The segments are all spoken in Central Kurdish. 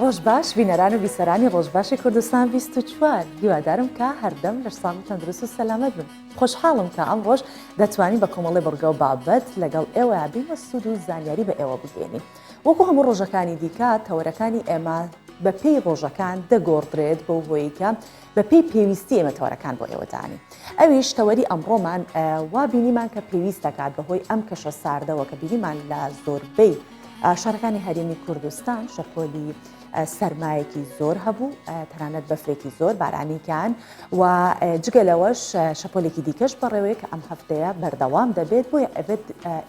ڕۆژ باش بینەران و بیسەرانی ڕۆژباشی کوردستان 24 هیوادارم کە هەردەم لە ساڵی تەندروست و سەلامەت بن. خۆشحاڵم کە ئەم ڕۆژ دەتوانین بە کۆمەڵی بڕگە و بابەت لەگەڵ ئێوە بینوە سوود و زانیاری بە ئێوە بگەێنین. وەکو هەموو ڕۆژەکانی دیکە تەوەرەکانی ئێمە بە پێی ڕۆژەکان دەگۆڕدرێت بۆ هۆیی کە بە پێی پێویستی ئێمە تەوەرەکان بۆ ئێوەدانی. ئەویش تەوەری ئەمڕۆمان وا بینیمان کە پێویست دەکات بەهۆی ئەم کەشە ساردەوە کە بینیمان لە زۆربەی شارەکانی هەرێمی کوردستان شەپۆلی سەرمایەکی زۆر هەبوو، تەنانەت بەفرێکی زۆر بارانیکان و جگەلەوەش شەپۆلێکی دیکەش بەڕێوەیە کە ئەم هەفتەیە بەردەوام دەبێت بۆ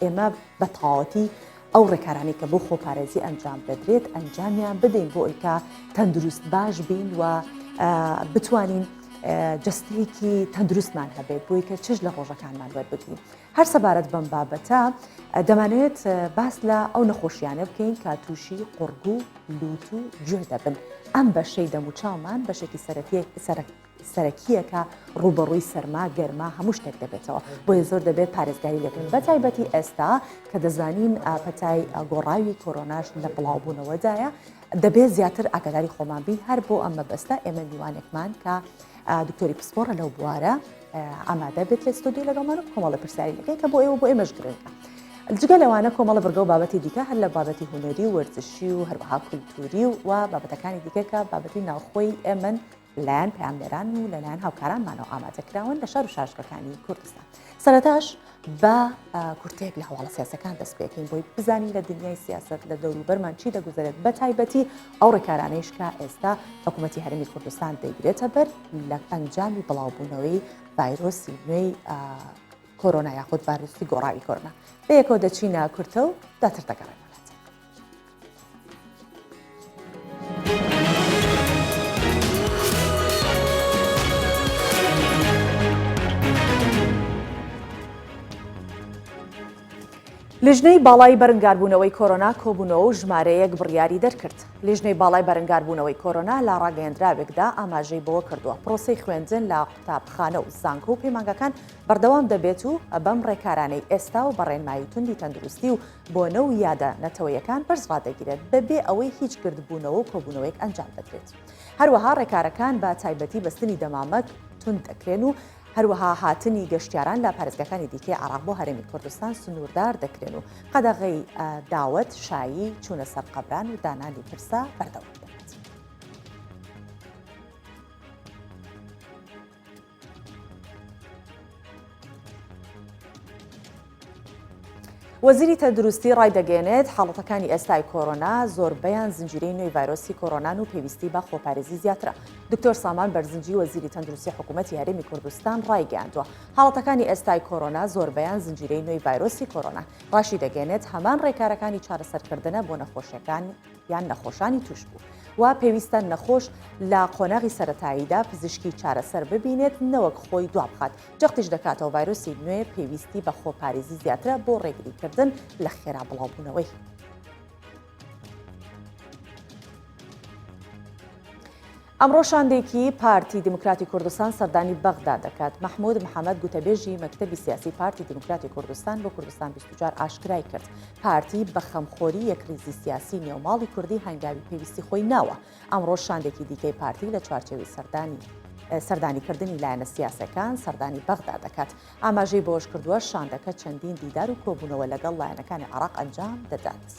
ئێمە بە تەواوەتی ئەو ڕێکارانی کە بۆ خۆپارێزی ئەنجام بدرێت ئەنجامیان بدەین بۆ ئەوکە تەندروست باش بین و بتوانین جستەیەکی تەندروستمان هەبێت بۆی کە چش لە ڕۆژەکانمان وەربگرین. هەر سەبارەت بەم بابەتە دەمانێت باس لە ئەو نەخۆشیانە بکەین کە تووشی قوڕگ و لووت و گوێ دەبن. ئەم بەشەی دەموچاومان بەشێکی سەرەکیەکە ڕوبەڕووی سەرما گەرما هەموو شتێک دەبێتەوە، بۆیە زۆر دەبێت پارێزگاری لەکەین بە تایبەتی ئێستا کە دەزانین پەتای گۆڕاوی کۆرۆناش لە بڵاوبوونەوەدایە دەبێت زیاتر ئاگاداری خۆمان بین. هەر بۆ ئەمە بەستە ئێمە میوانێکمان کە دکتۆری پسپۆرە لەو بوارە ئامادە بێت لە ستۆدیۆ لەگەڵمان و کۆمەڵی پرسیاری دەکەین کە بۆ ئێوە بۆ ئێمەش گرنگە. جگە لەوانە کۆمەڵە بەرگە و بابەتی دیکە هەر لە بابەتی هونەری و وەرزشی و هەروەها کولتوری و بابەتەکانی دیکە کە بابەتی ناوخۆی ئێمن لایەن پەیامبەران و لەلایەن هاوکارانمانەوە ئامادەکراون لە شار و شارچکەکانی کوردستان. سەرەتاش بە کورتێک لە هەواڵە سیاسەکان دەست پێکەین بۆی بزانین لە دنیای سیاست لە دەوروبەرمان چی دەگوزارێت، بە تایبەتی ئەو ڕێکارانەیش کە ئێستا حکوومەتی هەرێمی کوردستان دەیگرێتە بەر لە ئەنجامی بڵاوبوونەوەی ڤایرۆسی نوێی کۆرۆنا یاخود ڤایرۆسی گۆڕاوی کۆرۆنا. بەیەکەوە دەچینە کورتە و داتر دەگەڕێن. لیژنەی باڵای بەرەنگاربوونەوەی کۆرۆنا کۆبوونەوە و ژمارەیەک بڕیاری دەرکرد. لیژنەی باڵای بەرەنگاربوونەوەی کۆرۆنا لە ڕاگەیەندراوێکدا ئاماژەی بۆ کردووە پرۆسەی خوێندن لە قوتابخانە و زانکۆ و پەیمانگەکان بەردەوام دەبێت و بەم ڕێکارانەی ئێستا و بەڕێنمایی توندی تەندروستی و بۆنە و یادە نەتەوەیەکان بەرزڕادەگیرێت بەبێ ئەوەی هیچ کردبوونەوە و کۆبوونەوەیەک ئەنجام بدرێت. هەروەها ڕێکارەکان بە تایبەتی بەستنی دەمامەک تند دەکرێن و هەروەها هاتنی گەشتیاران لە پارێزگاکانی دیکەی عێراق بۆ هەرێمی کوردستان سنووردار دەکرێن و قەدەغەی داوەت شایی چوونە سەر قەبران و دانانی پرسا بەردەوام دەبێت. وەزیری تەندروستی ڕایدەگەێنێت حاڵەتەکانی ئێستای کۆرۆنا زۆربەیان زنجیرەی نوێی ڤایرۆسی کۆرۆنان و پێویستی بە خۆپارێزی زیاترە. دکتۆر سامان بەرزنجی وەزیری تەندروستی حکوومەتی هەرێمی کوردستان ڕایگەیاندووە حاڵەتەکانی ئێستای کۆرۆنا زۆربەیان زنجیرەی نوێی ڤایرۆسی کۆرۆنا. ڕاشی دەگەێنێت هەمان ڕێکارەکانی چارەسەرکردنە بۆ نەخۆشیەکان یان نەخۆشانی توش بوو و پێویستە نەخۆش لە قۆناغی سەرەتاییدا پزیشکی چارەسەر ببینێت نەوەک خۆی دوابخات. جەختیش دەکاتەوە ڤایرۆسی نوێ پێویستی بە خۆپارێزی زیاترە بۆ ڕێگریکردن لە خێرا بڵاوبوونەوەی. ئەمڕۆ شاندێکی پارتی دیموکراتی کوردستان سەردانی بەغدا دەکات. محمود محەممەد گوتەبێژی مەکتەبی سیاسی پارتی دیموکراتی کوردستان بۆ کوردستان 24 ئاشکرای کرد. پارتی بە خەمخۆری یەکریزی سیاسی نێوماڵی کوردی هەنگاوی پێویستی خۆی ناوە. ئەمڕۆ شاندێکی دیکەی پارتی لە چوارچێوی سەردانیکردنی لایەنە سیاسەکان سەردانی بەغدا دەکات. ئاماژەی بۆش کردووە شاندەکە چەندین دیدار و کۆبوونەوە لەگەڵ لایەنەکانی عێراق ئەنجام دەدات.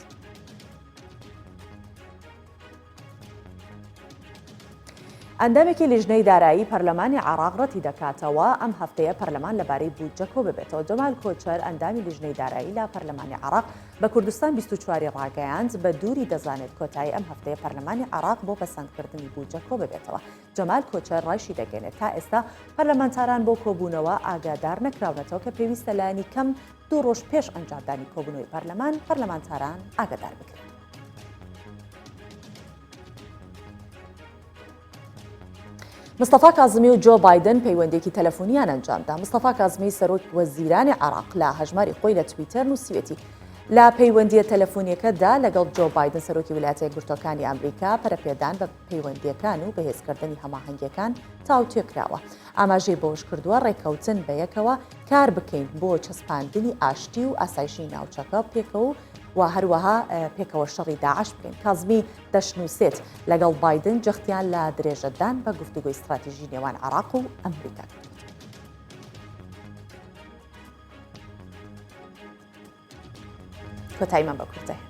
ئەندامێکی لیژنەی دارایی پەرلەمانی عێراق ڕەتی دەکاتەوە ئەم هەفتەیە پەرلەمان لەبارەی بودجە کۆ ببێتەوە. جەمال کۆچەر ئەندامی لیژنەی دارایی لە پەرلەمانی عێراق بە کوردستان 24 ڕاگەیاند بە دووری دەزانێت کۆتایی ئەم هەفتەیە پەرلەمانی عێراق بۆ پەسەندکردنی بودجە کۆ ببێتەوە. جەمال کۆچەر ڕایشی دەگەێنێت تا ئێستا پەرلەمانتاران بۆ کۆبوونەوە ئاگادار نەکراونەتەوە کە پێویستە لایەنی کەم 2 ڕۆژ پێش ئەنجامدانی کۆبوونەوەی پەرلەمانتاران ئاگادار بکرێن. مستەفا کازمی و جۆ بایدن پەیوەندێکی تەلەفۆنیان ئەنجامدا. مستەفا کازمی سەرۆک وەزیرانی عێراق لە هەژماری خۆی لە تویتەر نووسیوێتی لە پەیوەندیە تەلەفۆنیەکەدا لەگەڵ جۆ بایدن سەرۆکی ویلایەتە یەکگرتووەکانی ئەمریکا پەرەپێدان بە پەیوەندیەکان و بەهێزکردنی هەماهەنگیەکان تاوتێکراوە. ئاماژەی بۆش کردووە ڕێکەوتن بە یەکەوە کار بکەین بۆ چەسپاندنی ئاشتی و ئاسایشی ناوچەکە پێکەوە و هەروەها پێکەوە شەڕی داعش بکەین. کازمی دەشنووسێت لەگەڵ بایدن جەختیان لە درێژەدان بە گفتوگۆی استراتیژی نێوان عێراق و ئەمریکا. کۆتاییمان بە کورتای.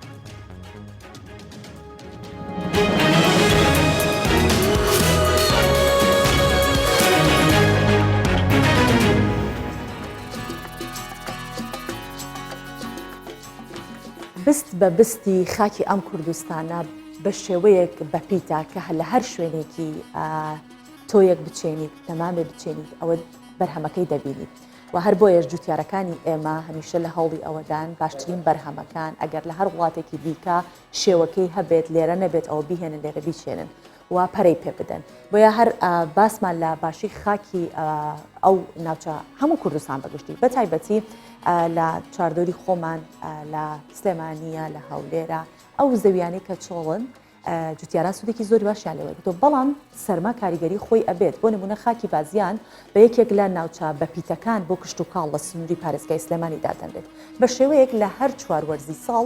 بست بە بستی خاکی ئەم کوردستانە بە شێوەیەک بەپیتە کە لە هەر شوێنێکی تۆیەک بچێنیت تەمامێ بچێنیت ئەوە بەرهەمەکەی دەبینیت و هەر بۆیەش جوتیارەکانی ئێمە هەمیشە لە هەوڵی ئەوەدان باشترین بەرهەمەکان ئەگەر لە هەر وڵاتێکی دیکە شێوەکەی هەبێت لێرە نەبێت ئەوە بیهێنن لێرە بیچێنن و پەرەی پێ بدەن بۆیە هەر باسمان لە باشی خاکی ئەو ناوچە هەموو کوردستان بەگشتی بە تایبەتی لە چواردۆری خۆمان لە سلێمانیە لە هەولێرە ئەو زەویانەی کە چۆڵن جوتیاران سوودێکی زۆری باشیان لێوەرگرتووە بەڵام سەرما کاریگەری خۆی ئەبێت بۆ نمونە خاکی بازیان بە یەکێک لە ناوچە بەپیتەکان بۆ کشت و کاڵ لە سنووری پارێزگای سلێمانی دادەنرێت بە شێوەیەک لە هەر چوار وەرزی ساڵ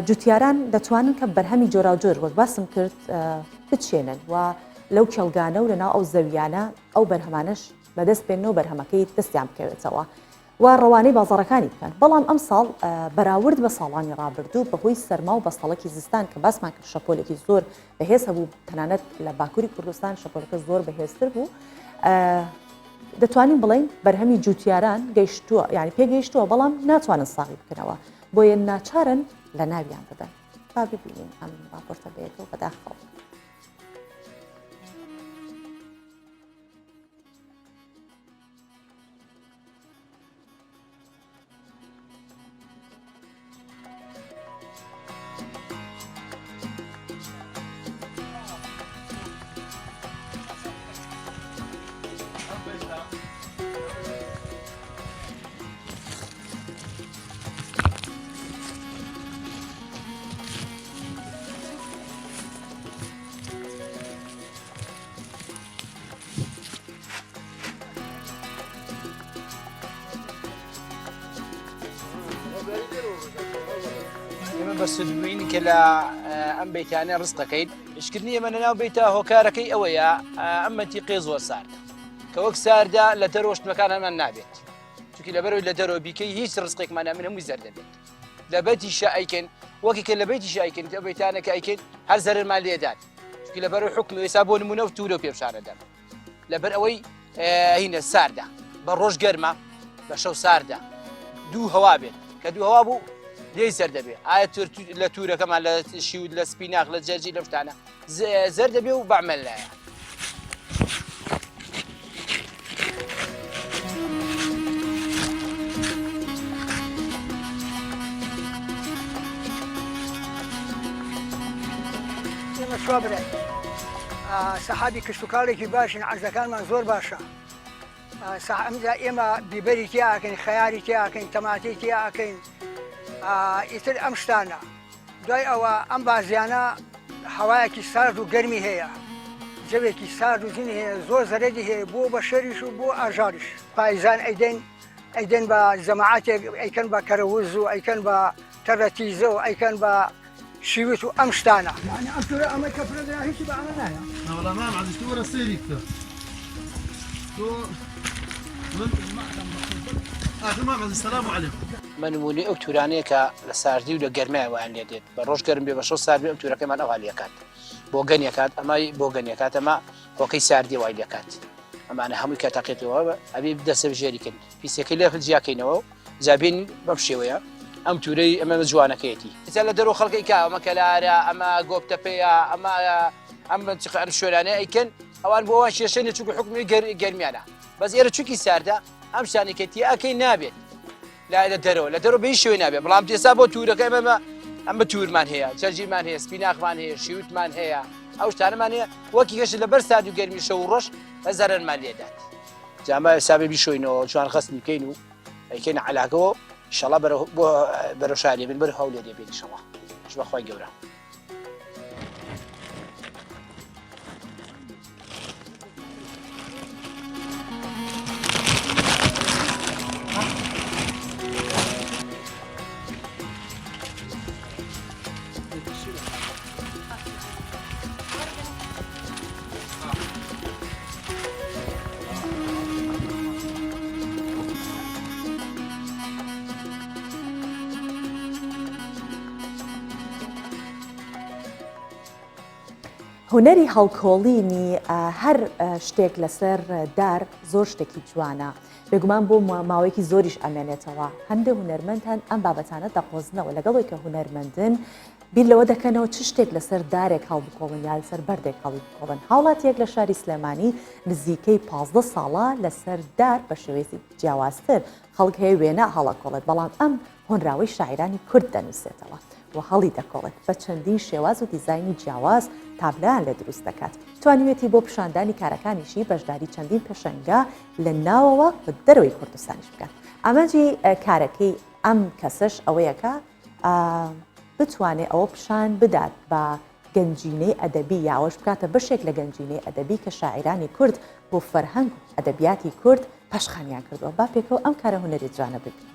جوتیاران دەتوانن کە بەرهەمی جۆراوجۆر وەک باسم کرد بچێنن و لەو کێڵگانە و لەناو ئەو زەویانە ئەو بەرهەمانش بەدەست بێنەوە بەرهەمەکەی دەستیان بکەوێتەوە و ڕەوانەی بازاڕەکانی بکەن بەڵام ئەم ساڵ بەراورد بە ساڵانی ڕابردوو بەهۆی سەرما و بەستەڵەکی زستان کە باسمان کرد شەپۆلێکی زۆر بەهێز هەبوو تەنانەت لە باکووری کوردستان شەپۆلەکە زۆر بەهێزتر بوو دەتوانین بڵین بەرهەمی جوتیاران گەیشتووە یعنی پێگەیشتووە بەڵام ناتوانن ساغی بکەنەوە بۆیە ناچارن لە ناویان بدەن با ببینین ئەم راپۆرتە بەیەکەوە بەداخەوە. بس دوين كلا أم بيتاني رزقه كيد إشكرني من أنا بيته هوكاركي أويا أما تيقيز وسارد كوك ساردا لتروش مكان من نابت شكل لبرو لترو بيكي هيش رزقك ما نامن هم يزرد بيت لبيتي شايكن وكي لبيتي شايكن بيتانا كايكن هل زر الماليات شكل لبرو حكم يسابون منو تولو بيبشار دم لبر أوي هنا ساردا بروش قرمة بشو ساردا دو هوابن كدو هوابو ليس زردبي آية لا تورة كمان لا شيود لا سبيناق لا دجاجي لا فتانا زردبي وبعمل لها يلا شوابرة صحابي كشتوكالي باشن عزكان من زور باشا صح أمزا إما ببري تياكن خياري تياكن تماتي تياكن ئیتر ئەم شتانە دوای ئەوە ئەم بازیانە هەوایەکی سارد و گەرمی هەیە جەوێکی سارد و زینی هەیە زۆر زەرەری هەیە بۆ بە شەریش و بۆ ئاژاریش پایزان ئەیدەن بە جەماعاتێک ئەیکەن بە کەرەوز و ئەیکەن بە تەرەتیزە و ئەیکەن بە شیوت و ئەم شتانە یعنی ئەم تورە ئەمە کەفرەدا هیچی بە ئەمە نایە والله ما عاد اشتورى سيري كده السلام عليكم منمونی ئەو تورانەیەکە لە ساردی و لە گەرمایەوەیان لێ دێت بە ڕۆژ گەرم بێ بە شەو ساردی ئەم تورەکەمان ئەوها لێکات بۆ گەنیەکات ئەمای بۆ گەنیەکات ئەمە هۆکەی ساردی وای لێکات ئەمانە هەمووی کە تاقێتەوە ئەبێ دەسە بژێریکن پیسەکەی لێ جیاکەینەوە جابین بەم شێوەیە ئەم تورەی ئەمە جوانەکەیەتی ئیتا لە دەرەوە خەڵکی کا ئەمە کەلارە ئەمە گۆپتەپەیە ئەم شوێنانەیە ئەیکەن ئەوان بۆ ئەوان شێشەنە چووکە حکومی گەرمیانە بەس ئێرە چووکی ساردە ئەم شتانێکەتی ئەکەی نابێت لا لە دەرەوە بە هیچ شوێ نابێت بەڵام ئێستا بۆ تورەکە ئەمە تورمان هەیە جەرجیمان هەیە سپیناقمان هەیە شیوتمان هەیە ئەو شتانەمان هەیە وەکی گەشت لەبەر سارد و گەرمی شەو و ڕۆژ هەزارەنمان لێدات جامە ئێستا بیشۆینەوە جوان خەستنی بکەین و ئەیکەینە عەلاقەوە ئینشەڵا بەرەو شارێ بن بەرەو هەولێر دێبێت ئینشەڵا بەخوای گەورە هوەری هەڵکۆڵینی هەر شتێک لەسەر دار زۆر شتێکی جوانە بێگومان بۆ ماوەیەکی زۆریش ئەمێنێتەوە هەندێک هونەرمەند هەن ئەم بابەتانە دەقۆزنەوە لەگەڵی کە هونەرمەندن بیر لەوە دەکەنەوە چ شتێک لەسەر دارێک هەڵبکۆڵن یا لەسەر بەردێک هەڵبکۆڵن هاوڵاتیەک لە شاری سلێمانی نزیکەی 15 ساڵە لەسەر دار بە شێوەیەکی جیاوازتر خەڵک هەیە وێنە هەڵەکۆڵێت بەڵام ئەم هۆنراوەی شاعرانی کورد دەنووسێتەوە و هەڵی دەکۆڵێت بە چەندین شێواز و دیزایانی جیاواز تابلۆیان لێ دروست دەکات توانیوێتی بۆ پیشاندانی کارەکانیشی بەشداری چەندین پێشەنگا لە ناوەوە بە دەرەوەی کوردستانیش بکات ئاماجی کارەکەی ئەم کەسش ئەوەیەکە بتوانێت ئەوە پیشان بدات بە گەنجینەی ئەدەبی یاوەش بکاتە بەشێک لە گەنجینەی ئەدەبی کە شاعرانی کورد بۆ فەرهەنگ و ئەدەبیاتی کورد پەشخانیان کردووە با پێکەوە ئەم کارە هونەری جوانە ببین.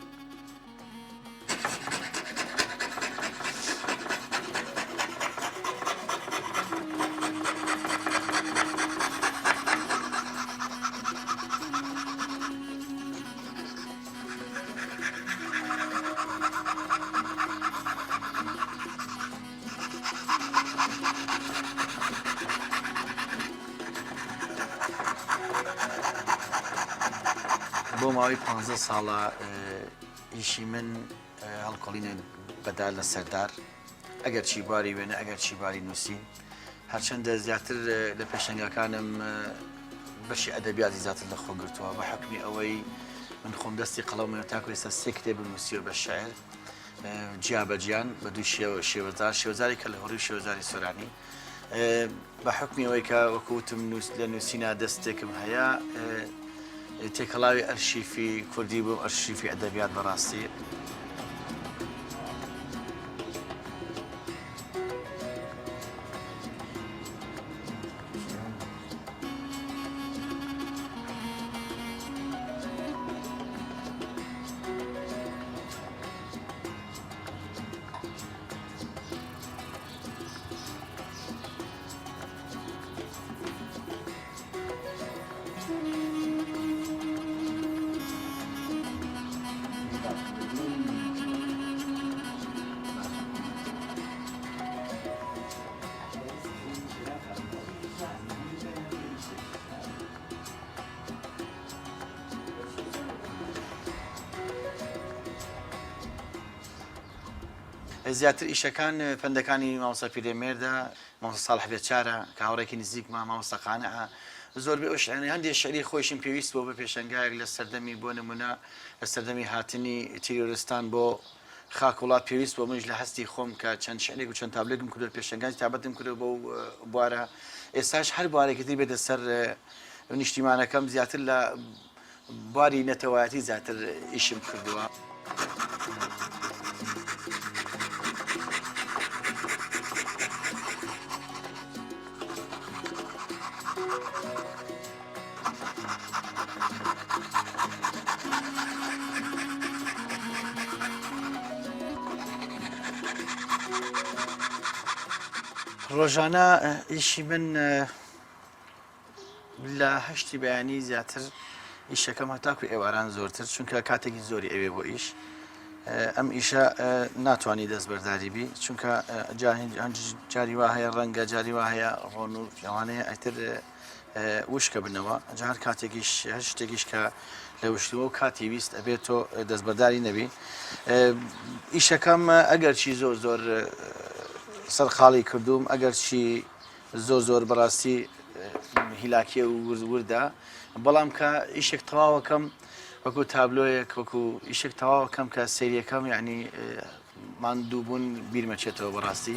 بۆ ماوەی 15 ساڵە ئیشی من هەڵکۆڵینە بەدار لە سەردار ئەگەر چی باری وێنە ئەگەر چی باری نووسین هەرچەندە زیاتر لە پێشەنگەکانم بەشی ئەدەبیاتی زیاتر لە خۆگرتووە بە حکمی ئەوەی من خۆم دەستی قەڵەمە تاکو ئێستا سێ کتێب نووسیوە بە شاعر جیا بەجیان بە دوو شێوەزار شێوەزاری کە لە هۆڕی شێوەزاری سۆرانی بە حکمی ئەوەی کە وەکوتم لە نووسینە دەستێکم هەیە تێکەڵاوی ئەرشیفی کوردی بووم ئەرشیفی ئەدەبیات بەڕاستی زیاتر ئیشەکان پندەکانی مامۆستا پیرێمێردە مامۆستا ساڵح بێچارە کە هاوڕێکی نزیکمە مامۆستا قانعە زۆربەی ئەو شعرانی هەندێک شعری خۆشیم پێویست بۆ بە پێشەنگایەک لە سەردەمی بۆ نمونە لە سەردەمی هاتنی تیرۆرستان بۆ خاک وڵات پێویست بۆ منش لە هەستی خۆم کە چەند شعرێک و چەند تابلێکم کردو پێشەنگای تابەتم کردو بۆ بوارە ئێستاش هەر بوارێکی تر بێتە سەر نیشتیمانەکەم زیاتر لە بواری نەتەوایەتی زیاتر ئیشم کردووە. ڕۆژانە ئیشی من لە هەشتی بەیانی زیاتر ئیشەکەم هەتاکو ئێواران زۆرتر چونکە کاتێکی زۆری ئەوێ بۆ ئیش ئەم ئیشە ناتوانانی دەستبەرداری بی چونکە جاری وا هەیە ڕەنگە جاری وا هەیە ڕۆن و ئەوانەیە ئەتر وشکە بنەوە جار کاتێکیش هەر شتێکیش کە لە وشتەوە و کاتی ویست ئەبێت تۆ دەستبەرداری نەبی ئیشەکەم ئەگەر چی زۆر زۆر سەرخاڵی کردوم ئەگەر چی زۆر بەڕاستی هیلاکیە و وردە بەڵام کە ئیشێک تەواوەکەم وەکو تابلۆیەک وەکو ئیشێک تەواوەکەم کە سەیریەکەم یعنی ماندوو بوون بیرمەچێتەوە بەڕاستی.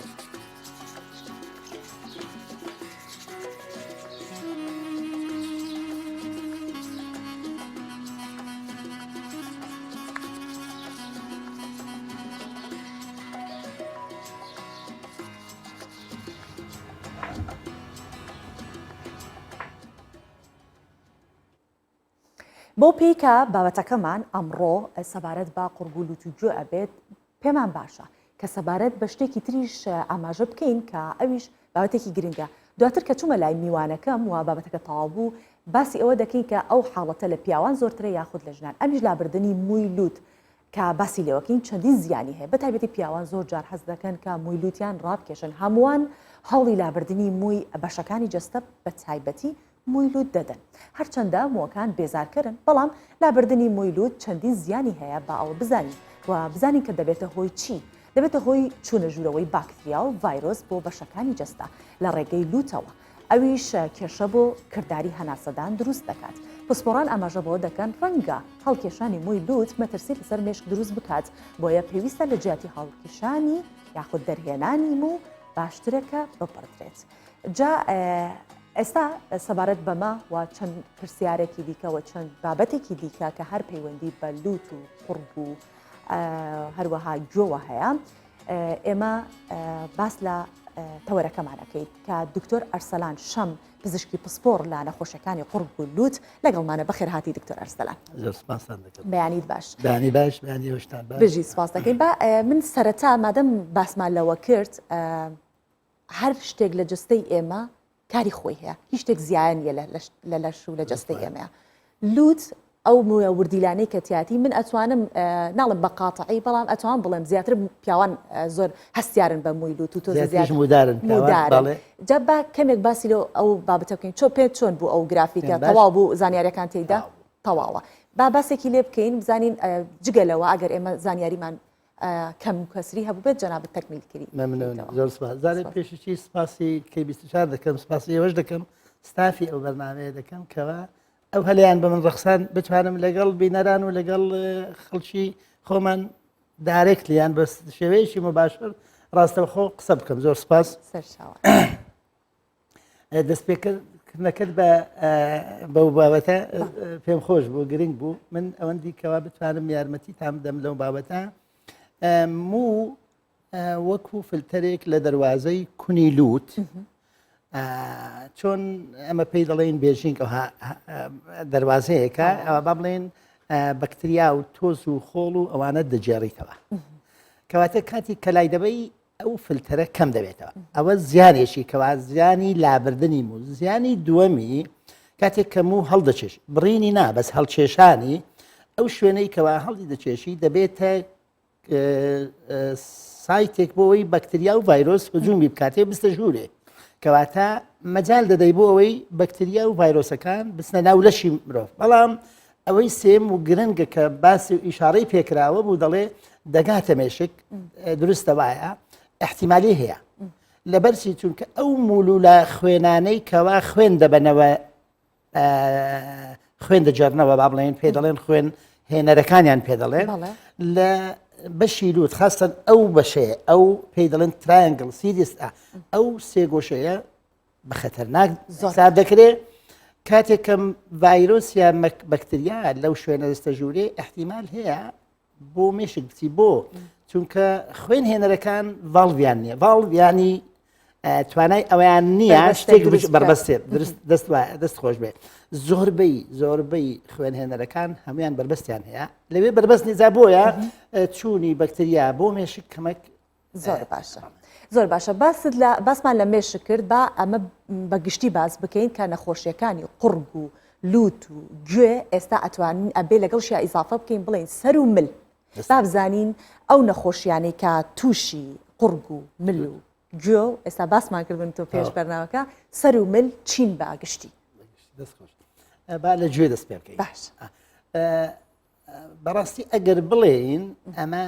بۆ پێیکە بابەتەکەمان ئەمڕۆ سەبارەت بە قورگول و تووجو ئەبێت پێمان باشە کە سەبارەت بە شتێکی تریش ئاماژە بکەین کە ئەویش بابەتێکی گرنگە دواتر کە چوومە لای میوانەکەم و بابەتەکە تەواو بوو باسی ئەوە دەکەین کە ئەو حاڵەتە لە پیاوان زۆرترە یاخود لە ژنان ئەمیش لابردنی مووی لووت کە باسی لێوەکەین چەندین زیانی هەیە بە تایبەتی پیاوان زۆر جار حەز دەکەن کە مویلوتیان ڕابکێشن هەمووان هەوڵی لابردنی مووی بەشەکانی جەستە بە تایبەتی مویلوت دەدەن هەرچەندە مووەکان بێزارکردن بەڵام لابردنی مویلوت چەندین زیانی هەیە با ئەوە بزانین و بزانین کە دەبێتە هۆی چی دەبێتە هۆی چوونە ژوورەوەی باکتریا و ڤایرۆس بۆ بەشەکانی جەستە لە ڕێگەی لوتەوە ئەویش کێشە بۆ کردداری هەناسەدان دروست دەکات پسپۆران ئاماژە بۆ دەکەن ڕەنگە هەڵکێشانی مووی لوت مەترسی لەسەر مێشک دروست بکات بۆیە پێویستە لە جیاتی هەڵکێشانی یاخود دەرهێنانی موو باشترەکە بپڕدرێت جا ئێستا سەبارەت بەمە و چەند پرسیارێکی دیکەوە چەند بابەتێکی دیکە کە هەر پەیوەندی بە لوت و قورگ و هەروەها گوێوە هەیە ئێمە باس لە تەوەرەکەمانەکەیت کە دکتۆر ئەرسەلان شەم پزیشکی پسپۆر لە نەخۆشیەکانی قورگ و لوت لەگەڵمانە بەخێر هاتی دکتۆر ئەرسەلان بەیانیت باش بژی سپاس دەکەین من سەرەتا مادەم باسمان لەوە کرد هەر شتێک لە جستەی ئێمە کاری خۆی هەیە هیچ شتێک زیانیە لە لەش و لە جستەی ئێمەیە لوت ئەو موە وردیلانەی کە تیاتی من ئەتوانم ناڵم بە قاتعی بەڵام ئەتوان بڵێم زیاتر پیاوان زۆر هەستیارن بە مووی لوت و تۆ مودارن جا با کەمێک باسی لەوە ئەو بابەتە بکەین چۆ پێت چۆن بوو ئەو گرافیکە تەواو بوو زانیاریەکان تێیدا تەواوە با باسێکی لێ بکەین بزانین جگەلەوە ئەگەر ئێمە زانیاریمان کەم کەسری هەبوو بێت جەنابەت تەکمیل کردی زۆر سپاس زانێ پێشی سپاسی K24 دەکەم سپاسی ئێوەش دەکەم ستافی ئەو بەرنامەیە دەکەم کەوا ئەو هەلیان بە من ڕەخسان بتوانم لەگەڵ بینەران و لەگەڵ خەڵکی خۆمان دارێکلیان بە شێوەیەکی مباشر ڕاستەوخۆ قسە بکەم زۆر سپاس دەستپێکردنەکەت بەو بابەتە پێم خۆش بوو گرنگ بوو من ئەوەندی کەوا بتوانم یارمەتی تام دەم لەو بابەتە موو وەکو فلتەرێک لە دەواازەی کونی لوت چۆن ئەمە پێی دەڵێن بێژینگ دەواازەیەەکە ئەوە با بڵێن بەکتریا و تۆز و خۆڵ و ئەوانە دەجێڕیتەوە کەواتە کاتی کەلای دەبەی ئەو فلتەرە کەم دەبێتەوە ئەوە زیانێکی کەوا زیانی لابردنی موو زیانی دووەمی کاتێک کە موو هەڵدەچێش بڕینی نا بەس هەڵکێشانی ئەو شوێنەی کەوا هەڵی دەچێشی دەبێتە سایتێک بۆەوەی بەکتریا و ڤایرۆس هجوومی بکاتێ بستە ژوورێ کەواتە مەجال دەدەی بۆ ئەوەی بەکتریا و ڤایرۆسەکان بستنە ناو لەشی مرۆڤ بەڵام ئەوەی سێم و گرنگە کە باسی و ئیشارەی پێکراوە بوو دەڵێ دەگاتە مێشک دروستە وایە احتیمالی هەیە لەبەرچی چونکە ئەو مولولە خوێنانەی کەوا خوێن دەبەنەوە خوێن دەجارنەوە با بڵێن پێ دەڵێن خوێن هێنەرەکانیان پێ دەڵێن لە بەشی لوت خاستن ئەو بەشەیە ئەو پێی دەڵێن ترایەنگڵ سیریستا ئەو سێگۆشەیە بە خەتەرناک حساب دەکرێت کاتێک کەم ڤایرۆس یا بەکتریا لەو شوێنە دەستە ژوورێ احتیمال هەیە بۆ مێشک بچی بۆ چونکە خوێن هێنەرەکان ڤاڵڤیان نییە ڤاڵڤیانی توانای ئەویان نییە شتێک بربەستێت دەست خۆش بێت زۆربەی خوێن هێنەرەکان هەمویان بربەستیان هەیە لەوێ بربەست نیزا بۆیە چوونی بەکتریا بۆ مێشک کەمەک زۆر باشە زۆر باشە باسمان لە مێشک کرد با ئەمە بەگشتی باز بکەین کە نەخۆشیەکانی قورگ و لوت و گوێ ئێستا ئەتوانین ئەبێ لەگەڵ شیا ئیزافە بکەین بڵێن سەر و مل با بزانین ئەو نەخۆشیانەی کە تووشی قورگ و مل و گوێ و ئێستا باسمان کردن تۆ پێش بەرنامەکە سەر و مل چین بە ئاگشتی با لە گوێ دەست پێ بکەین باش بەڕاستی ئەگەر بڵێین ئەمە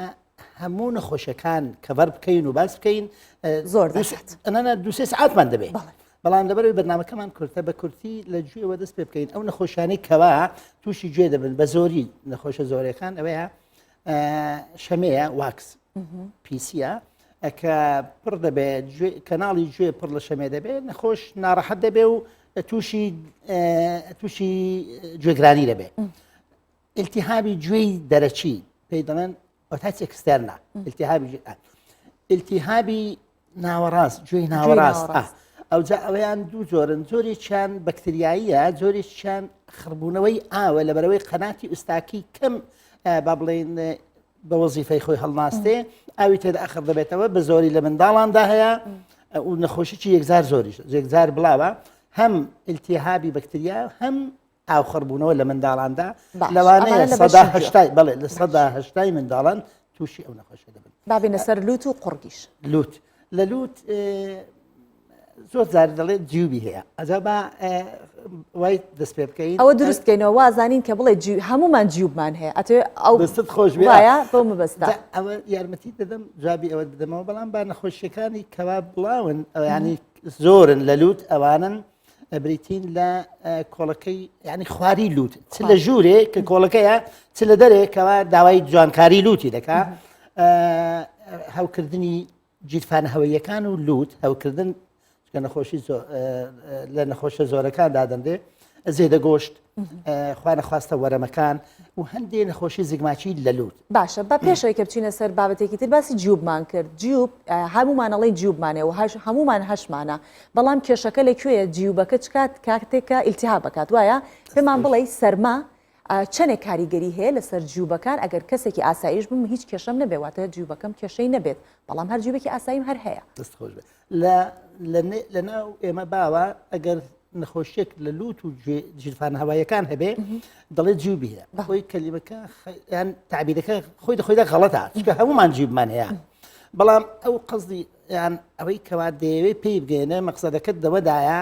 هەموو نەخۆشیەکان کەڤەر بکەین و باس بکەین زۆر دەشێت ئەنە دوسێ سعاتمان دەبێت بەڵام لەبەرەوەی بەرنامەکەمان کورتە بە کورتی لە گوێوە دەست پێ بکەین ئەو نەخۆشیانەی کەوا تووشی گوێ دەبن بە زۆری نەخۆشە زۆرەکان ئەوەیە شەمەیە واکس پیسە کە پڕ دەبێت کەناڵی گوێ پڕ لە شەمێ دەبێت نەخۆش ناڕەحەت دەبێ و تووشی گوێگرانی دەبێت التیهابی گوێی دەرەچی پێی دەڵێن ئۆتاچ ئەکستێرنا التیهابی ناوەڕاست گوێی ناوەڕاست ئەوجا ئەوەیان دوو جۆرن زۆرێکیان بەکتریاییە زۆرێکیان خڕبوونەوەی ئاوە لە بەرەوەی قەناتی ئوستاکی کەم با بڵێن بە وەزیفەی خۆی هەڵناستێ ئاوی تێدا ئەخر دەبێتەوە بە زۆری لە منداڵاندا هەیە و نەخۆشیی یەکزار زۆریش یەکزار بڵاوە هەم التیهابی بەکتریا هەم ئاو خڕبوونەوە لە منداڵاندا باش. لەوانەیە ئەمانە لە سەدا بەشی هەشتای بەڵێ لە سەدا هەشتای منداڵان تووشی ئەو نەخۆشە دەبن. بابێنە سەر لوت و قوڕگیش. لوت لە لوت زۆر جار دەڵێت جیوبی هەیە ئەجا بە وای دەست پێ بکەین ئەوە دروستکەینەوە وازانین کە بڵێ هەمومان جیوبمان هەیە ئەتێ ئەو دەستت خۆش وایە بۆ مەبەستا. ئەوە یارمەتی دەدەم جوابی ئەوە دەدەمەوە بەڵام با نەخۆشیەکانی کەوا بڵاون ینی زۆرن لە لوت ئەوانن بریتین لە کۆڵەکەی ینی خواری لوت چ لە ژوورێ کە کۆڵەکەیە چ لە دەرێکەوە داوای جوانکاری لوتی دەکا هەوکردنی جیرفانە هەوەیەکان و لوت هەوکردن کە نەخۆشی لە نەخۆشە زۆرەکان دادەندێ زێدە گۆشت خوانە خواستە وەرەمەکان و هەندێک نەخۆشی زیگماچی لە لوت. باشە بە پێشەوەی کە بچینە سەر بابەتێکی تر باسی جیوبمان کرد. جیوب هەمومانەڵی جیوبمانێ و هەمومان هەشمانە بەڵام کێشەکە لەکوێیە جیوبەکە چکات کاتێکە ئیلتیهاب بکات وایە پێمان بڵێ سەرما چەندێک کاریگەری هەیە لەسەر جیوبەکان ئەگەر کەسێکی ئاسایش بم هیچ کێشەم نەبێواتە جیوبەکەم کێشەی نەبێت بەڵام هەر جیوبێکی ئاساییم هەر هەیە. دەست خۆش بێت لە ناو ئێمە باوە ئەگەر نەخۆشیێک لە لوت و جیرفان هەوایەکان هەبێ دەڵێت جیوبی هەیە خۆی کەلیمەکە یان تعبیرەکە خۆی دەخۆیدا غەڵەتە چکە هەمومان جیوبمان هەیە بەڵام ئەو قەزدی یان ئەوەی کەوا دەیەوێت پێی بگەێنە مەقسەدەکەت دەوەدایە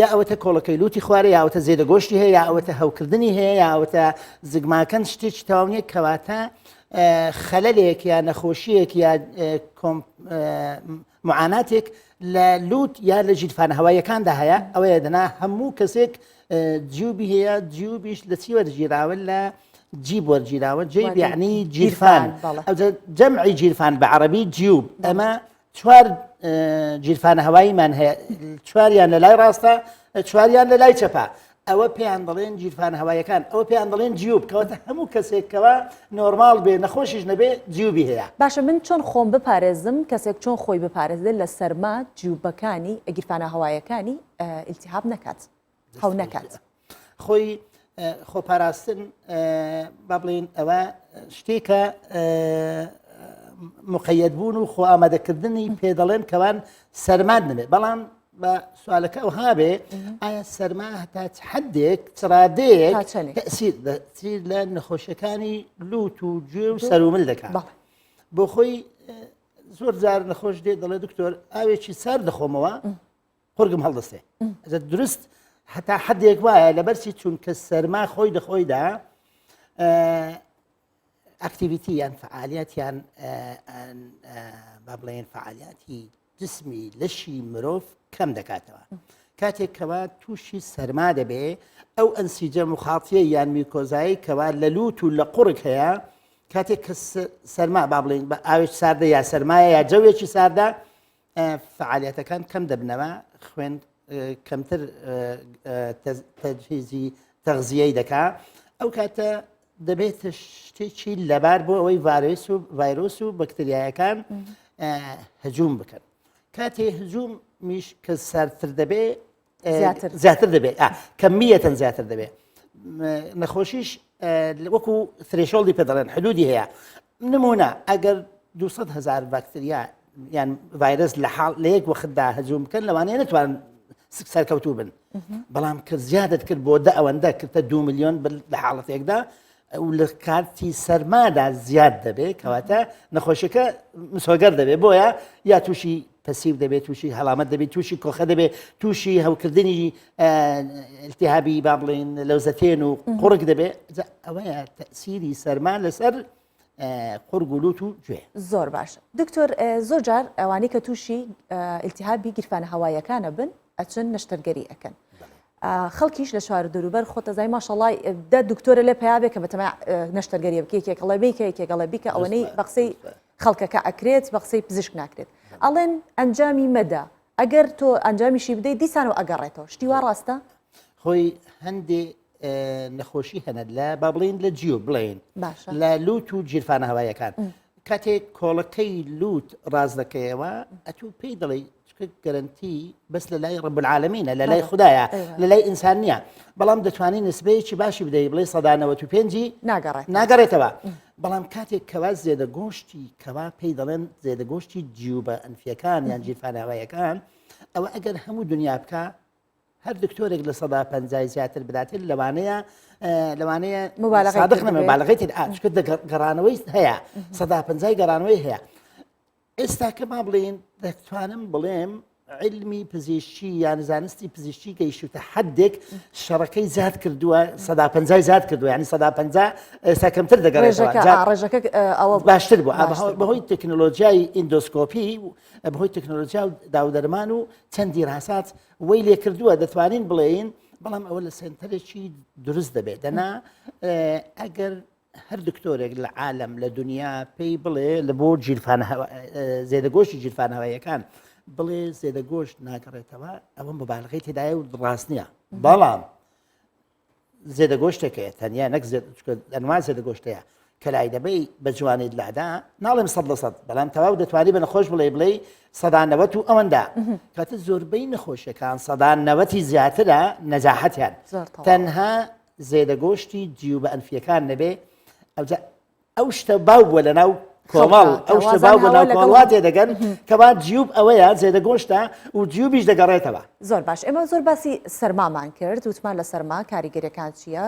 یا ئەوەتە کۆڵەکەی لوتی خوارە یا ئەوتە زێدە گۆشتی هەیە یا ئەوەتە هەوکردنی هەیە یا ئەوەتە زگماکەن شتێکی تاوانیە کەواتە خەلەلێک یا نەخۆشیەک یا معاناتێک لە لوت یا لە جیرفانە هەوایەکاندا هەیە ئەوەیە دەنا هەموو کەسێک جیوبی هەیە جیوبیش لە چی وەرگیراوە لە جیب وەرگیراوە جیب یعنی جیرفان جەمعی جیرفان بە عەرەبی جیوب ئەمە چوار جیرفانە هەواییمان هەیە چواریان لە لای ڕاستە چواریان لە لای چەپە ئەوە پێیان دەڵێن جیرفانە هەوایەکان ئەوە پێیان دەڵێن جیوب کەواتە هەموو کەسێکەوە نۆرماڵ بێ نەخۆشیش نەبێ جیوبی هەیە. باشە من چۆن خۆم بپارێزم کەسێک چۆن خۆی بپارێزێت لە سەرما جیوبەکانی گیرفانە هەوایەکانی ئیلتیهاب نەکات هەو نەکات خۆی خۆپاراستن با بڵێن ئەوە شتێکە مقەیەد بوون و خۆ ئامادەکردنی پێ دەڵێن کەوان سەرمان نەبێت بەڵام بە سوالەکە ئەو هابێ ئایا سەرما هەتا حدێک چڕادەیەک تەسیر لە نەخۆشیەکانی لوت و گوێ و سەرومل دەکات بۆ خۆی زۆر جار نەخۆش دێت دەڵێ دکتۆر ئاوێکی سەر دەخۆمەوە قورگم هەڵدەستێ درست هەتا حدێک وایە لەبەرچی چونکە سەرما خۆی دەخۆیدا ئەکتیڤیتی یان فعالیت یان با بڵێن فعالیاتی جسمی لەشی مرۆڤ کەم دەکاتەوە کاتێک کەوا تووشی سەرما دەبێ ئەو ئەنسیجە مخاڵتیە یان میکۆزایی کەوا لە لوت و لە قوڕک هەیە کاتێک کە سەرما با بڵێن بە ئاوێک ساردە یا سەرمایە یا جەوێکی ساردا فعالیەتەکان کەم دەبنەوە خوێن کەمتر تەجهیزی تەغزیەی دەکا ئەو کاتە دەبێتە شتێکی لەبار بۆ ئەوەی ڤایرۆس و بەکتریایەکان هەجوم بکەن کاتێ هجوم میش کە سەرتر دەبێ زیاتر دەبێت کەمیەتەن زیاتر دەبێت نەخۆشیش وەکو ثرێشۆڵدی پێ دەڵێن حدودی هەیە نمونە ئەگەر 200,000 باکتریا یان ڤایرۆس لە یەک وەختدا هەجوم بکەن لەوانەیە نتوانن سەرکەوتوو بن بەڵام کە زیادت کرد بۆ ئەوەندە کردە 2 ملیۆن لە حاڵەتێکدا و لە کارتی سەرمادا زیاد دەبێت کەواتە نەخۆشیەکە مسۆگەر دەبێت بۆیە یا تووشی پەسیو دەبێت تووشی هەڵامەت دەبێت تووشی کۆخە دەبێت تووشی هەوکردنی ئیلتیهابی با بڵێن لەوزەتێن و قوڕک دەبێت ئەوەیە تەسیری سەرما لەسەر قورگ و لوت و گوێ زۆر باشە دکتۆر زۆر جار ئەوانەی کە تووشی ئیلتیهابی گیرفانە هەوایەکانە بن ئەچن نەشتەرگەری ئەکەن خەڵکیش لە شوار دووروبەر خۆتەزای ماشەڵای دە دکتۆرە لێ پیاابێک کە بەتەمە نەشتەرگەریە بکێکێکڵە بیکێکێکڵە بیکە ئەوەنەی بە قسەی خەڵکەکە ئەکرێت بە قسەی پزیشک ناکرێت ئەڵێن ئەنجامی مەدا ئەگەر تۆ ئەنجامیشی بدەیت دیسان و ئەگەڕێتەوە شتی وا ڕاستە خۆی هەندێ نەخۆشی هەنەت لە با بڵێن لە جیۆ بڵێن لە لوت و جیرفانە هەوایەکان کاتێک کۆڵەکەی لوت ڕاز دەکەیەوە ئەتوو پێی دەڵێ گەرنتی بەس لە لای ڕب العالەمینە لە لای خوددایە لە لای ئینسان نییە بەڵام دەتوانین نسبەیەکی باشی بدەیت بڵێ 95 ناگەڕێتەوە بەڵام کاتێک کەوا زێدە گۆشتی کەوا پێی دەڵێن زێدە گۆشتی جیوبە ئەنفیەکان یان جیرفانە هەوایەکان ئەوە ئەگەر هەموو دنیا بکە هەر دکتۆرێک لە 150 زیاتر بداتێت لەوانەیە مبالغەی صادق کرد بێت. مبالغەتی چکە گەڕانەوەی هەیە 150 گەڕانەوەی هەیە ئێستا کە ما بڵێن دەتوانم بڵێم علمی پزیشکی یان زانستی پزیشکی گەیشتە حدێک شەڕەکەی زیاد کردووە 150 زیاد کردووە ینی 150 ئێستا کەمتر دەگەڕێتەوە ڕێژەکە ئەوە باشتر بوو بەهۆی تەکنۆلۆژیای ئیندۆسکۆپی بەهۆی تەکنۆلۆژیا و داودەرمان و چەندی ڕاستات وەی لێ کردووە دەتوانین بڵێین بەڵام ئەوە لە سنتەرێکی دروست دەبێت دەنا ئەگەر هەر دکتۆرێک لە عالم لە دنیا پێی بڵێ لە بۆ زێدەگۆشتی جیرفانەوەیەکان بڵێ زێدەگۆشت ناگەڕێتەوە ئەوە مبالغەی تێدایە و ڕاست نییە بەڵام زێدەگۆشتێکەیە تەنیا نەک ئەنوا زێدەگۆشتەیە کە لای دەبەی بە جوانیت لادا ناڵێم 100% بەڵام تەواو دەتوانانی بە نەخۆش بڵێ 190 و ئەوەندا کاتە زۆربەی نەخۆشیەکان 190 زیاترە نەجاحەتیان تەنها زێدەگۆشتی جیوب بە ئەنفیەکان نەبێ ئەو شتە باو بووە لە ناو کۆمەڵ ئەو شتە باو بە ناو کۆڵات تێدەگەن کە با جیوب ئەوەیە زێدەگۆشتە و جیوبیش دەگەڕێتەوە زۆر باش ئێمە زۆر باسی سەرمامان کرد وتمان لە سەرما کاریگەریەکان چییە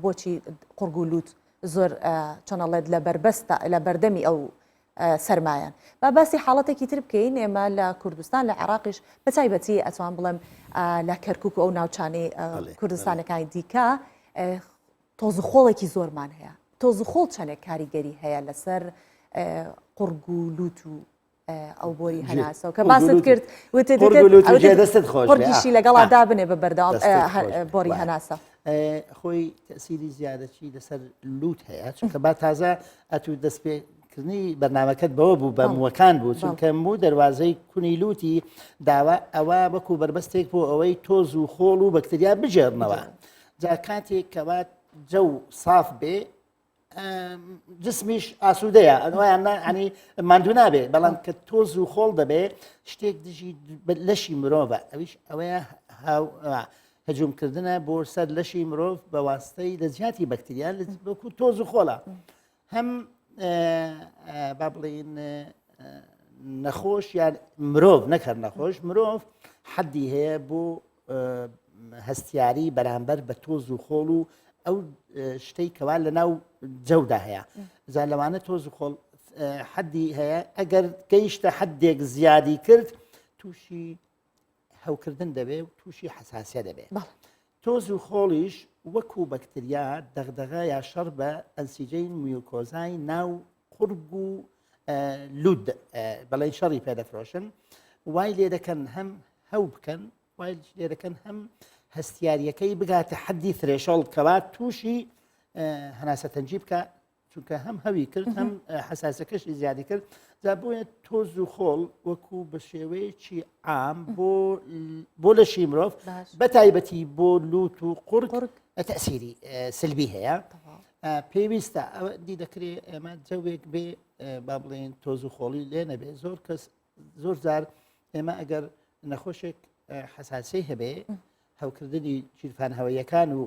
بۆچی قورگولوت زۆر چۆنەڵێت لە بەردەمی ئەو سەرمایان با باسی حاڵەتێکی تر بکەین ئێمە لە کوردستان لە عێراقیش بە تایبەتی ئەتوان بڵێم لە کەرکووک و ئەو ناوچانەی کوردستانەکانی دیکە تۆزخۆڵێکی زۆرمان هەیە تۆزخۆڵ چەندێک کاریگەری هەیە لەسەر قورگولوت و ئەو بۆری هەناسە و کە باست کرد قورگیشی لەگەڵا دابنێ بە بەردەوام بۆری هەناسە خۆی تەسیری زیادەتی لەسەر لوت هەیە چونکە با تازە ئەتوو دەست پێکردنی بەرنامەکەت بەوە بوو بە موەکان بوو چونکە بوو دەواازەی کونی لوتی داوا ئەوە وەکو بربەستێک بۆ ئەوەی تۆز و خۆڵ و بەکتریا بژێرنەوە جا کاتێک کەوات جەو صاف بێ جسمیش ئاسوودەیە ئەویان ینی ماندوو نابێ بەڵام کە تۆز و خۆڵ دەبێ شتێک دژی لەشی مرۆڤە ئەویش ئەوەیە هەجومکردنە بۆ سەر لەشی مرۆڤ بە واستەی لە زیاتی بەکتریان وەکو تۆز و خۆڵە هەم با بڵین نەخۆش یان مرۆڤ نەکرد نەخۆش مرۆڤ حەدی هەیە بۆ هەستیاری بەرامبەر بە تۆز و خۆڵ و ئەو شتەی کەوا لە ناو جەودا هەیە زان لەوانە تۆز و خۆڵ حەدی هەیە ئەگەر گەیشتە حەدێک زیادی کرد تووشی هەوکردن دەبێ و تووشی حساسیە دەبێت تۆز و خۆڵیش وەکو بەکتریا دەغدەغە یا شەڕ بە ئەنسیجەی میوکۆزای ناو قورگ و لود بەڵێن شەڕی پێدەفرۆشن وای لێ دەکەن هەم هەو بکەن وای لێ دەکەن هەم هەستیاریەکەی بگاتە حەدی فرێشەڵ کەوا تووشی هەناسە تەنجی بکە چونکە هەم هەوی کرد هەم حساسەکەشی زیادی کرد جا بۆیە تۆز و خۆڵ وەکو بە شێوەیەکی عام بۆ لەشی مرۆڤ بە تایبەتی بۆ لوت و قورگ تەسیری سلبی هەیە پێویستە ئەوە دی دەکرێت ئێمە جەوێک بێ با بڵێن تۆز و خۆڵی لێ نەبێ زۆر کەس زۆر جار ئێمە ئەگەر نەخۆشێک حساسی هەبێ هەوکردنی جیرفانهەوەیەکان و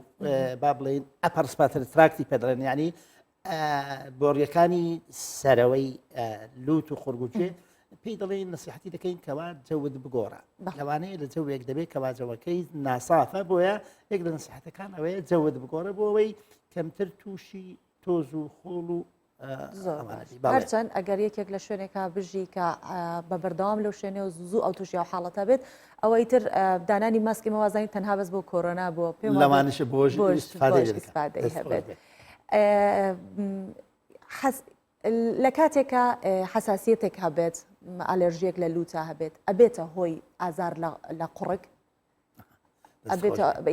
با بڵێن ئەپەرسپاتر تراکتی پێدەڵێن ینی بۆڕیەکانی سەرەوەی لوت و قورگوچێ پێی دەڵێن نسیحەتی دەکەین کەوا جەود بگۆڕە لەوانەیە لە جەوێک دەبێت کەوا جەوەکەی ناسافە بۆیە یەک لە نسیحەتەکان ئەوەیە جەود بگۆڕە بۆ ئەوەی کەمتر تووشی تۆز و خۆڵ و هەرچەند ئەگەر یەکێک لە شوێنێکا بژی کە بە بەردەوام لەو شوێنێ و زوو ئەو تووشی و حاڵەتە بێت ئەوەی تر دانانی ماسکی مەوازانی تەنها بەس بۆ کۆرۆنا بووە پێم لەوانش بۆش استفادەی هەبێت لە کاتێکە حساسیەتێک هەبێت ئالێرژیەک لە لوتە هەبێت ئەبێتە هۆی ئازار لە قوڕک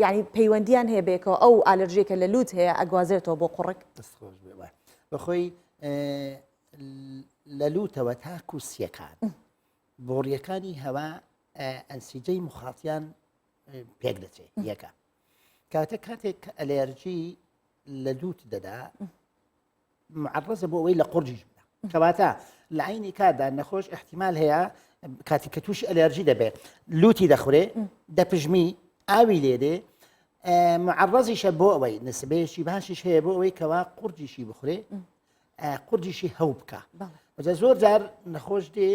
ینی پەیوەندیان هەیە بێکەوە ئەو ئالێرژیەکە لە لوت هەیە ئەگوازێتەوە بۆ قوڕک بەخۆی لە لوتەوە تا کووسیەکان بۆڕیەکانی هەوا ئەنسیجەی مخاتیان پێک دەچێت یەکە کاتێک ئەلێرجی لە لوت دەدا معڕزە بۆ ئەوەی لە قورجیش بدە کەواتە لە عینی کادا نەخۆش احتیمال هەیە کاتی کە تووشی ئەلێرجی دەبێت لوتی دەخورێ دەپژمی ئاوی لێدێ معڕزیشە بۆ ئەوەی نسبەیەکی باشیش هەیە بۆ ئەوەی کەوا قورجیشی بخورێ قورجیشی هەو بکە زۆر جار نەخۆش دێ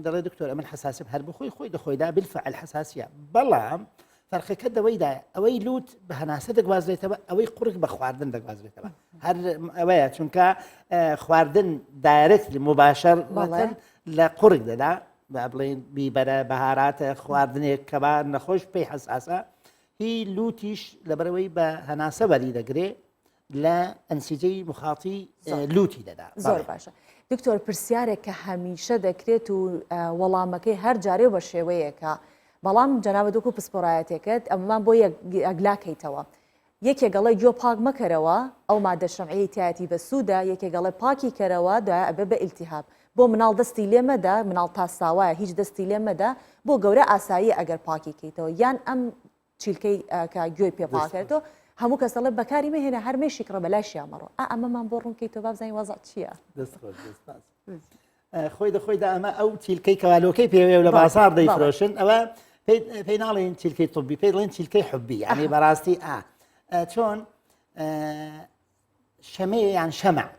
دەڵێ دکتۆر ئەمن حساسم هەر بخۆی خۆی دەخۆیدا بالفعل حساسیە بەڵام فەرقەکە دەوەیدا ئەوەی لوت بە هەناسە دەگوازرێتەوە ئەوەی قورک بە خواردن دەگوازرێتەوە هەر ئەوەیە چونکە خواردن دایرکت مباشر لە قورک دەدا با بڵێن بیبەرە بەهاراتە خواردنێک کەوا نەخۆش پێی حساسە هی لوتیش لەبەرەوەی بە هەناسە وەری دەگرێ لە ئەنسیجەی مخاڵی لوتی دەدا زۆر باشە دکتۆر پرسیارێک کە هەمیشە دەکرێت و وەڵامەکەی هەر جارێ بە شێوەیەکە بەڵام جەنابەت وەکو پسپۆڕایەتێکت ئەممان بۆ ئەگلاکەیتەوە یەکێگەڵی گوێ پاک مەکەرەوە ئەو مادە شەمعی تایەتی بە سوودا یەکێگەڵی پاکی کەرەوە دوای ئەبێ بە ئیلتیهاب بۆ مناڵ دەستی لێمەدا مناڵ تاساوایە هیچ دەستی لێمەدا بۆ گەورە ئاسایی ئەگەر پاکی کەیتەوە یان ئەم چیلکەی کە گوێی پێ پاکێتەوە هەموو کەسەڵە بەکاری مەهێنە هەرمێشی کڕە بەلاشی ئەمەڕۆ ئەمەمان بۆ ڕوونکەیتەوە بابزانین وەزات چییە خۆی دەخۆیدا ئەمە ئەو چیلکەی کەوالۆکەی پێوێ لە بازار دەیفرۆشن ئەوە پێی ناڵێن چیلکەی طبی پێی دەڵێن چیلکەی حبی ینی بەڕاستی چۆن شەمەیە یان شەمع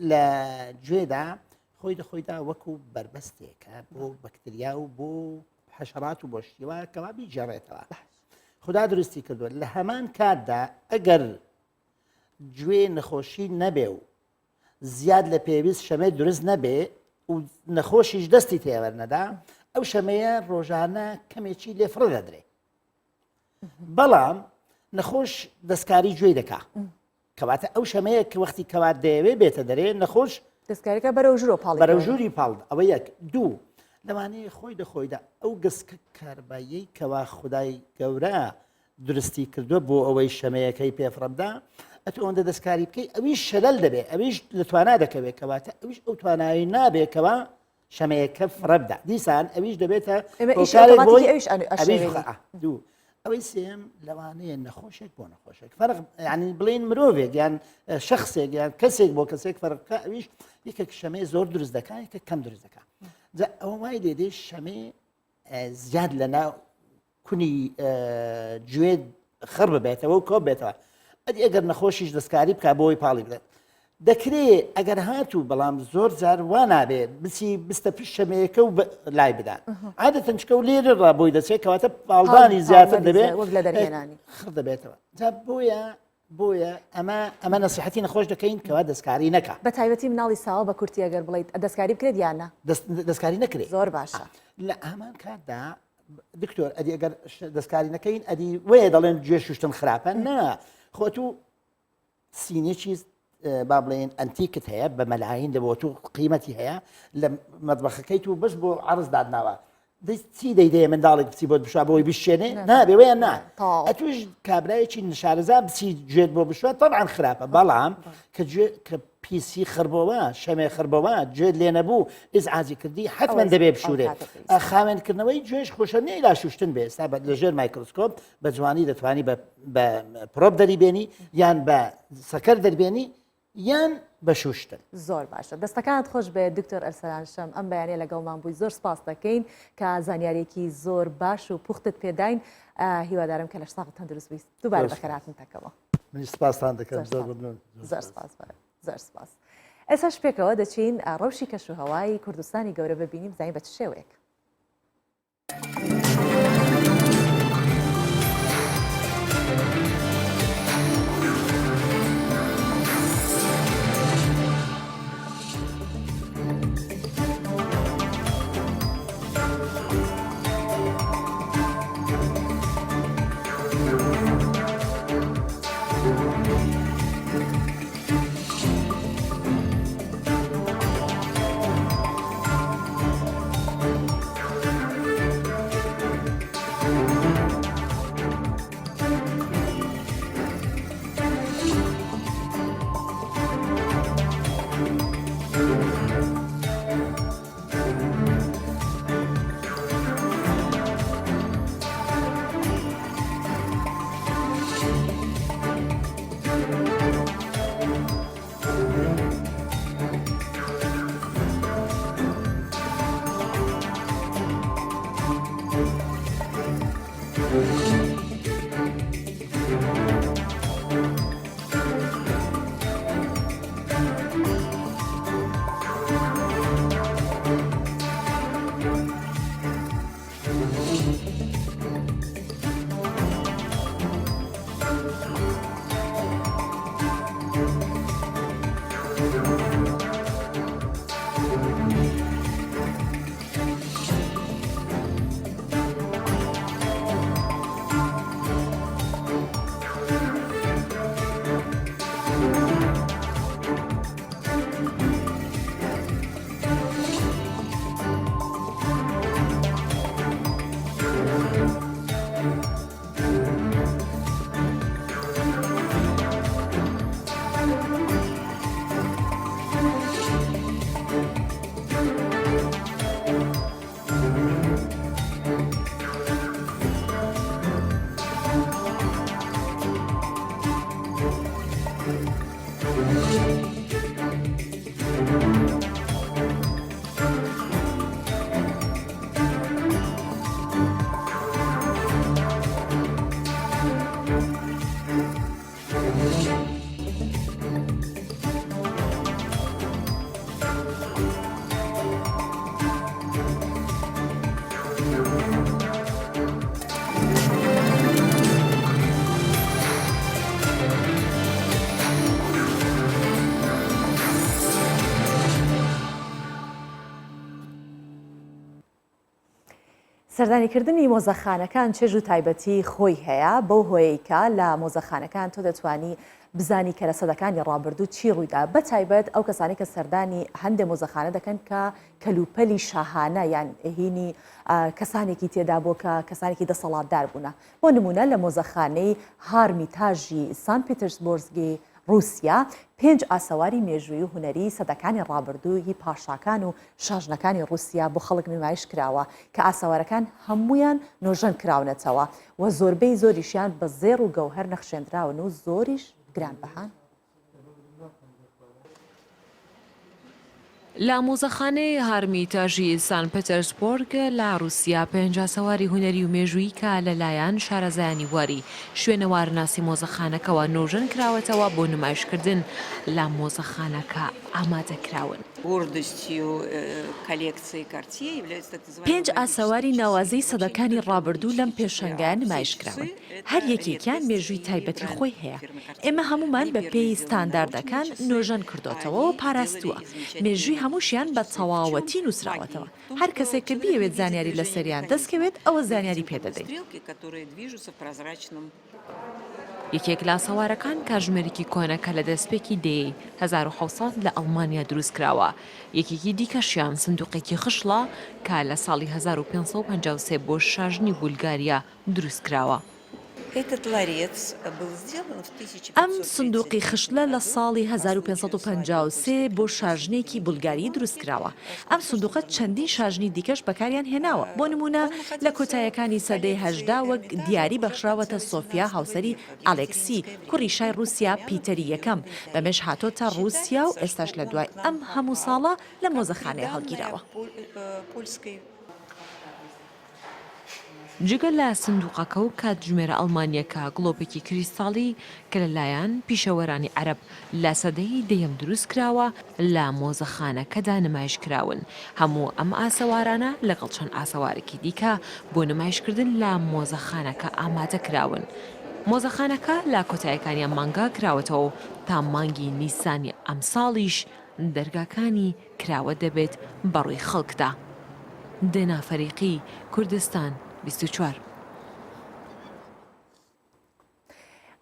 لە گوێدا خۆی دەخۆیدا وەکو بربەستێکە بۆ بەکتریا و بۆ حەشەرات و بۆ شتیوە کەوا بیجێڕێتەوە خدا درستی کردووە لە هەمان کاتدا ئەگەر گوێ نەخۆشی نەبێ و زیاد لە پێویست شەمە دروست نەبێ و نەخۆشیش دەستی تێوەرنەدا ئەو شەمەیە ڕۆژانە کەمێکی لێفڕە دەدرێ بەڵام نەخۆش دەستکاری گوێی دەکا کەواتە ئەو شەمەیە کە وەختی کەوات دەیەوێ بێتە دەرێ نەخۆش دەستکاریەکە بەرەو ژوورۆ پاڵی بەرەو ژووری پاڵدا ئەوە یەک دوو لەوانەیە خۆی دەخۆیدا ئەو گسکە کارباییەی کەوا خودای گەورە درستی کردووە بۆ ئەوەی شەمەیەکەی پێفڕەمدا ئەتو ئەوەندە دەستکاری بکەی ئەویش شەلەل دەبێ ئەویش لە توانە دەکەوێت کەواتە ئەویش ئەو توانایی نابێکەوە شەمەیەکە فڕەبدا دیسان ئەویش دەبێتە دوو ئەوەی سێم لەوانەیە نەخۆشێک بۆ نەخۆشێک فەرق ینی بڵین مرۆڤێک یان شخصێک یان کەسێک بۆ کەسێک فەرقەکە ئەویش یەکێک شەمەی زۆر دروست دەکات یەکە کەم دروست دەکات ئەوە وای دێدێ شەمێ زیاد لەناو کونی گوێ خڕ ببێتەوە و کۆ بێتەوە ئەدی ئەگەر نەخۆشیش دەستکاری بکە بۆی پاڵی بدێت دەکرێت ئەگەر هاتوو بەڵام زۆر جار وا نابێت بچی بستە پیش شەمەیەکە و لای بدات عادەتەن چکە و لێرە ڕابۆی دەچێت کەواتە پاڵدانی زیاتر دەبێت خڕ دەبێتەوە جا بۆیە ئەمە نەسیحەتی نەخۆش دەکەین کەوا دەستکاری نەکە بە تایبەتی مناڵی ساوە بە کورتی ئەگەر بڵیت دەستکاری بکرێت یانە دەستکاری نەکرێت زۆر باشە لە ئەمان کاتدا دکتۆر ئەدی ئەگەر دەستکاری نەکەین ئەدی وەیە دەڵێن گوێ شوشتن خراپە نا خۆتو سینێکی با بڵێن ئەنتیکت هەیە بە مەلاین دەبەوە تو قیمەتی هەیە لە مەطبەخەکەی تو بەش بۆ عرض دادناوە چی دەیدەیە منداڵێک بچی بۆ بشوا بۆی بشێنێ نابێ وەیە نا ئەتوش کابرایەکی نشارەزا بچی گوێت بۆ بشوە طبعاً خراپە بەڵام کە پیسی خڕبەوە شەمێ خڕبەوە گوێت لێ نەبوو ئیزعاجی کردی حتمەن دەبێ بشورێ خاوێنکردنەوەی گوێش خۆشە نەی لا شوشتن بێ ئێستا لەژێر مایکرۆسکۆپ بە جوانی دەتوانی بە پرۆب دەریبێنی یان بە سەکەر دەربێنی یان بە شوشتن زۆر باشە دەستەکانت خۆش بێ دکتۆر ئەرسەلان شەم ئەم بەیانێ لەگەڵمان بووی زۆر سپاس دەکەین کە زانیارێکی زۆر باش و پوختت پێداین هیوادارم کە لە شتاقت تەندروست بیست دووبارە بەخێراتن تەکەوە سپاسان دەکەم زۆر سپاس زۆر سپاس ئێساش پێکەوە دەچین ڕەوشی کەشوهەوای کوردستانی گەورە ببینیم زانین بە چ شێوەیەک سەردانیکردنی مۆزەخانەکان چێژ و تایبەتی خۆی هەیە بەو هۆیەیکە لە مۆزەخانەکان تۆ دەتوانی بزانی کە لە سەدەکانی ڕابردوو چی ڕوویدا بە تایبەت ئەو کەسانی کە سەردانی هەندێک مۆزەخانە دەکەن کە کەلوپەلی شاهانە یان هینی کەسانێکی تێدا بۆ کە کەسانێکی دەسەڵاتدار بوونە بۆ نمونە لە مۆزەخانەی هارمیتاژی سان پیترسبۆرگی رووسیا 5 ئاسەواری مێژووی و هوەری سەدەکانی ڕابردووی پاشاکان و شاژنەکانی رووسیا بۆ خەڵک نمایش کراوە کە ئاسەوارەکان هەمویان نۆژەن کراونەتەوە و زۆربەی زۆریشیان بە زێڕ و گەوهەر نەخشێنراون و زۆریش گرانبەهان. لە مۆزەخانەی هارمیتاژی سان پێتەرسبۆرگ لە رووسیا 5 ئاسەواری هوەری و مێژووی کە لەلایەن شارەزایانی واری شوێنەوارناسی مۆزەخانەکەەوە نۆژەن کراوەتەوە بۆ نمایشکردن لە مۆزەخانەکە ئامادەکراون. 5 ئاسەواری ناوازەی سەدەکانی ڕابردوو لەم پێشەنگایە نمایشکراون. هەر یەکێکیان مێژووی تایبەتی خۆی هەیە. ئێمە هەمومان بە پێی ستانداردەکان نۆژەن کردوتەوە و پاراستووە. مێژووی هەمووشیان بە تەواوەتی نووسراوەتەوە. هەر کەسێک کە بیەوێت زانیاری لە سەریان دەستکەوێت ئەوە زانیاری پێدەدەین. یەکێک لە سەوارەکان کاژمێرێکی کۆنەکە لە دەستپێکی دێ 1970 لە ئەڵمانیا دروست کراوە. یەکێکی دیکەشیان سندوقێکی خشڵە کە لە ساڵی 1553 بۆ شاژنی بولگاریا دروست کراوە. ئەم سندوقی خشلە لە ساڵی 1553 بۆ شاژنێکی بولگاری دروست کراوە. ئەم سندوقە چەندین شاژنی دیکەش بەکاریان هێناوە. بۆ نمونە لە کۆتاییەکانی سەدەی هەژدا وەک دیاری بەخشراوەتە سۆفیا هاوسەری ئالێکسی کوڕی شای رووسیا پیتەری یەکەم بەمێش هاتۆتە رووسیا و ئێستاش لە دوای ئەم هەموو ساڵە لە مۆزەخانەیە هەڵگیراوە. جگە لە سندوقەکە و کاتژمێرە ئەڵمانیەکە گڵۆپێکی کریستاڵی کە لەلایەن پیشەوەرانی عەرەب لە سەدەی دەیەم دروست کراوە لە مۆزەخانەکەدا نمایش کراون. هەموو ئەم ئاسەوارانە لەگەڵ چەند ئاسەوارێکی دیکە بۆ نمایشکردن لە مۆزەخانەکە ئامادە کراون. مۆزەخانەکە لە کۆتاییەکانیان مانگا کراوەتەوە تا مانگی نیسانی ئەم ساڵیش دەرگاکانی کراوە دەبێت بەڕووی خەڵکدا. دێنافەریقی کوردستان 24.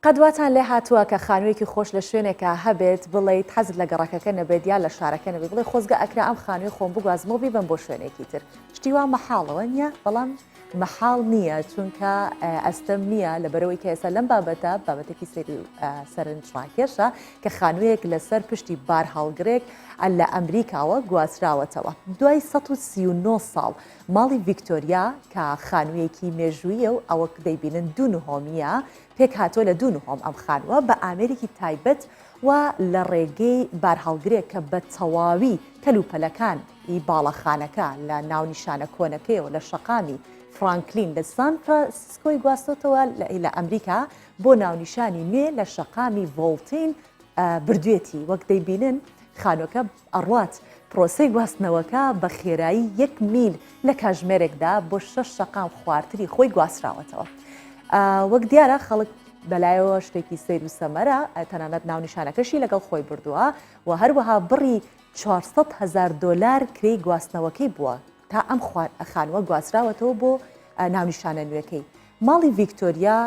قەدواتان لێ هاتووە کە خانوویەکی خۆش لە شوێنێکە هەبێت بڵێیت حەزت لە گەڕەکەکە نەبێت یا لە شارەکە نەبێت بڵێ خۆزگە ئەکرا ئەم خانووی خۆم بگوازمەوە بیبم بۆ شوێنێکی تر. شتی وا مەحاڵەوە نییە بەڵام مەحاڵ نییە چونکە ئەستەم نییە لە بەرەوەی کە ئێستا لەم بابەتە بابەتێکی سەرنجڕاکێشە کە خانوویەک لەسەر پشتی بار هەڵگرێک لە ئەمریکاوە گواستراوەتەوە. دوای 139 ساڵ ماڵی ڤیکتۆریا کە خانوویەکی مێژوویە و ئەوە دەیبینن 2 پێک هاتۆ لە 2 ئەم خانووە بە ئامێرێکی تایبەت و لە ڕێگەی بارهەڵگرێک کە بە تەواوی کەلوپەلەکان باڵەخانەکە لە ناونیشانە کۆنەکەیەوە لە شەقامی فرانکلین لە سان فرانسیسکۆی گواستۆتەوە لە ئەمریکا بۆ ناونیشانی نوێ لە شەقامی ڤۆڵتین بردوێتی وەک دەیبینن خانووەکە ئەڕوات پرۆسەی گواستنەوەکە بە خێرایی 1 میل لە کاژمێرێکدا بۆ 6 شەقام خواردنی خۆی گواستراوەتەوە. وەک دیارە خەڵک بەلایەوە شتێکی سیر و سەمەرە تەنانەت ناونیشانەکەشی لەگەڵ خۆی بردووە و هەروەها بڕی 400,000 دلار کرێی گواستنەوەکەی بووە تا ئەم خانووە گواستراوەتەوە بۆ ناونیشانە نوێەکەی. ماڵی ڤیکتۆریا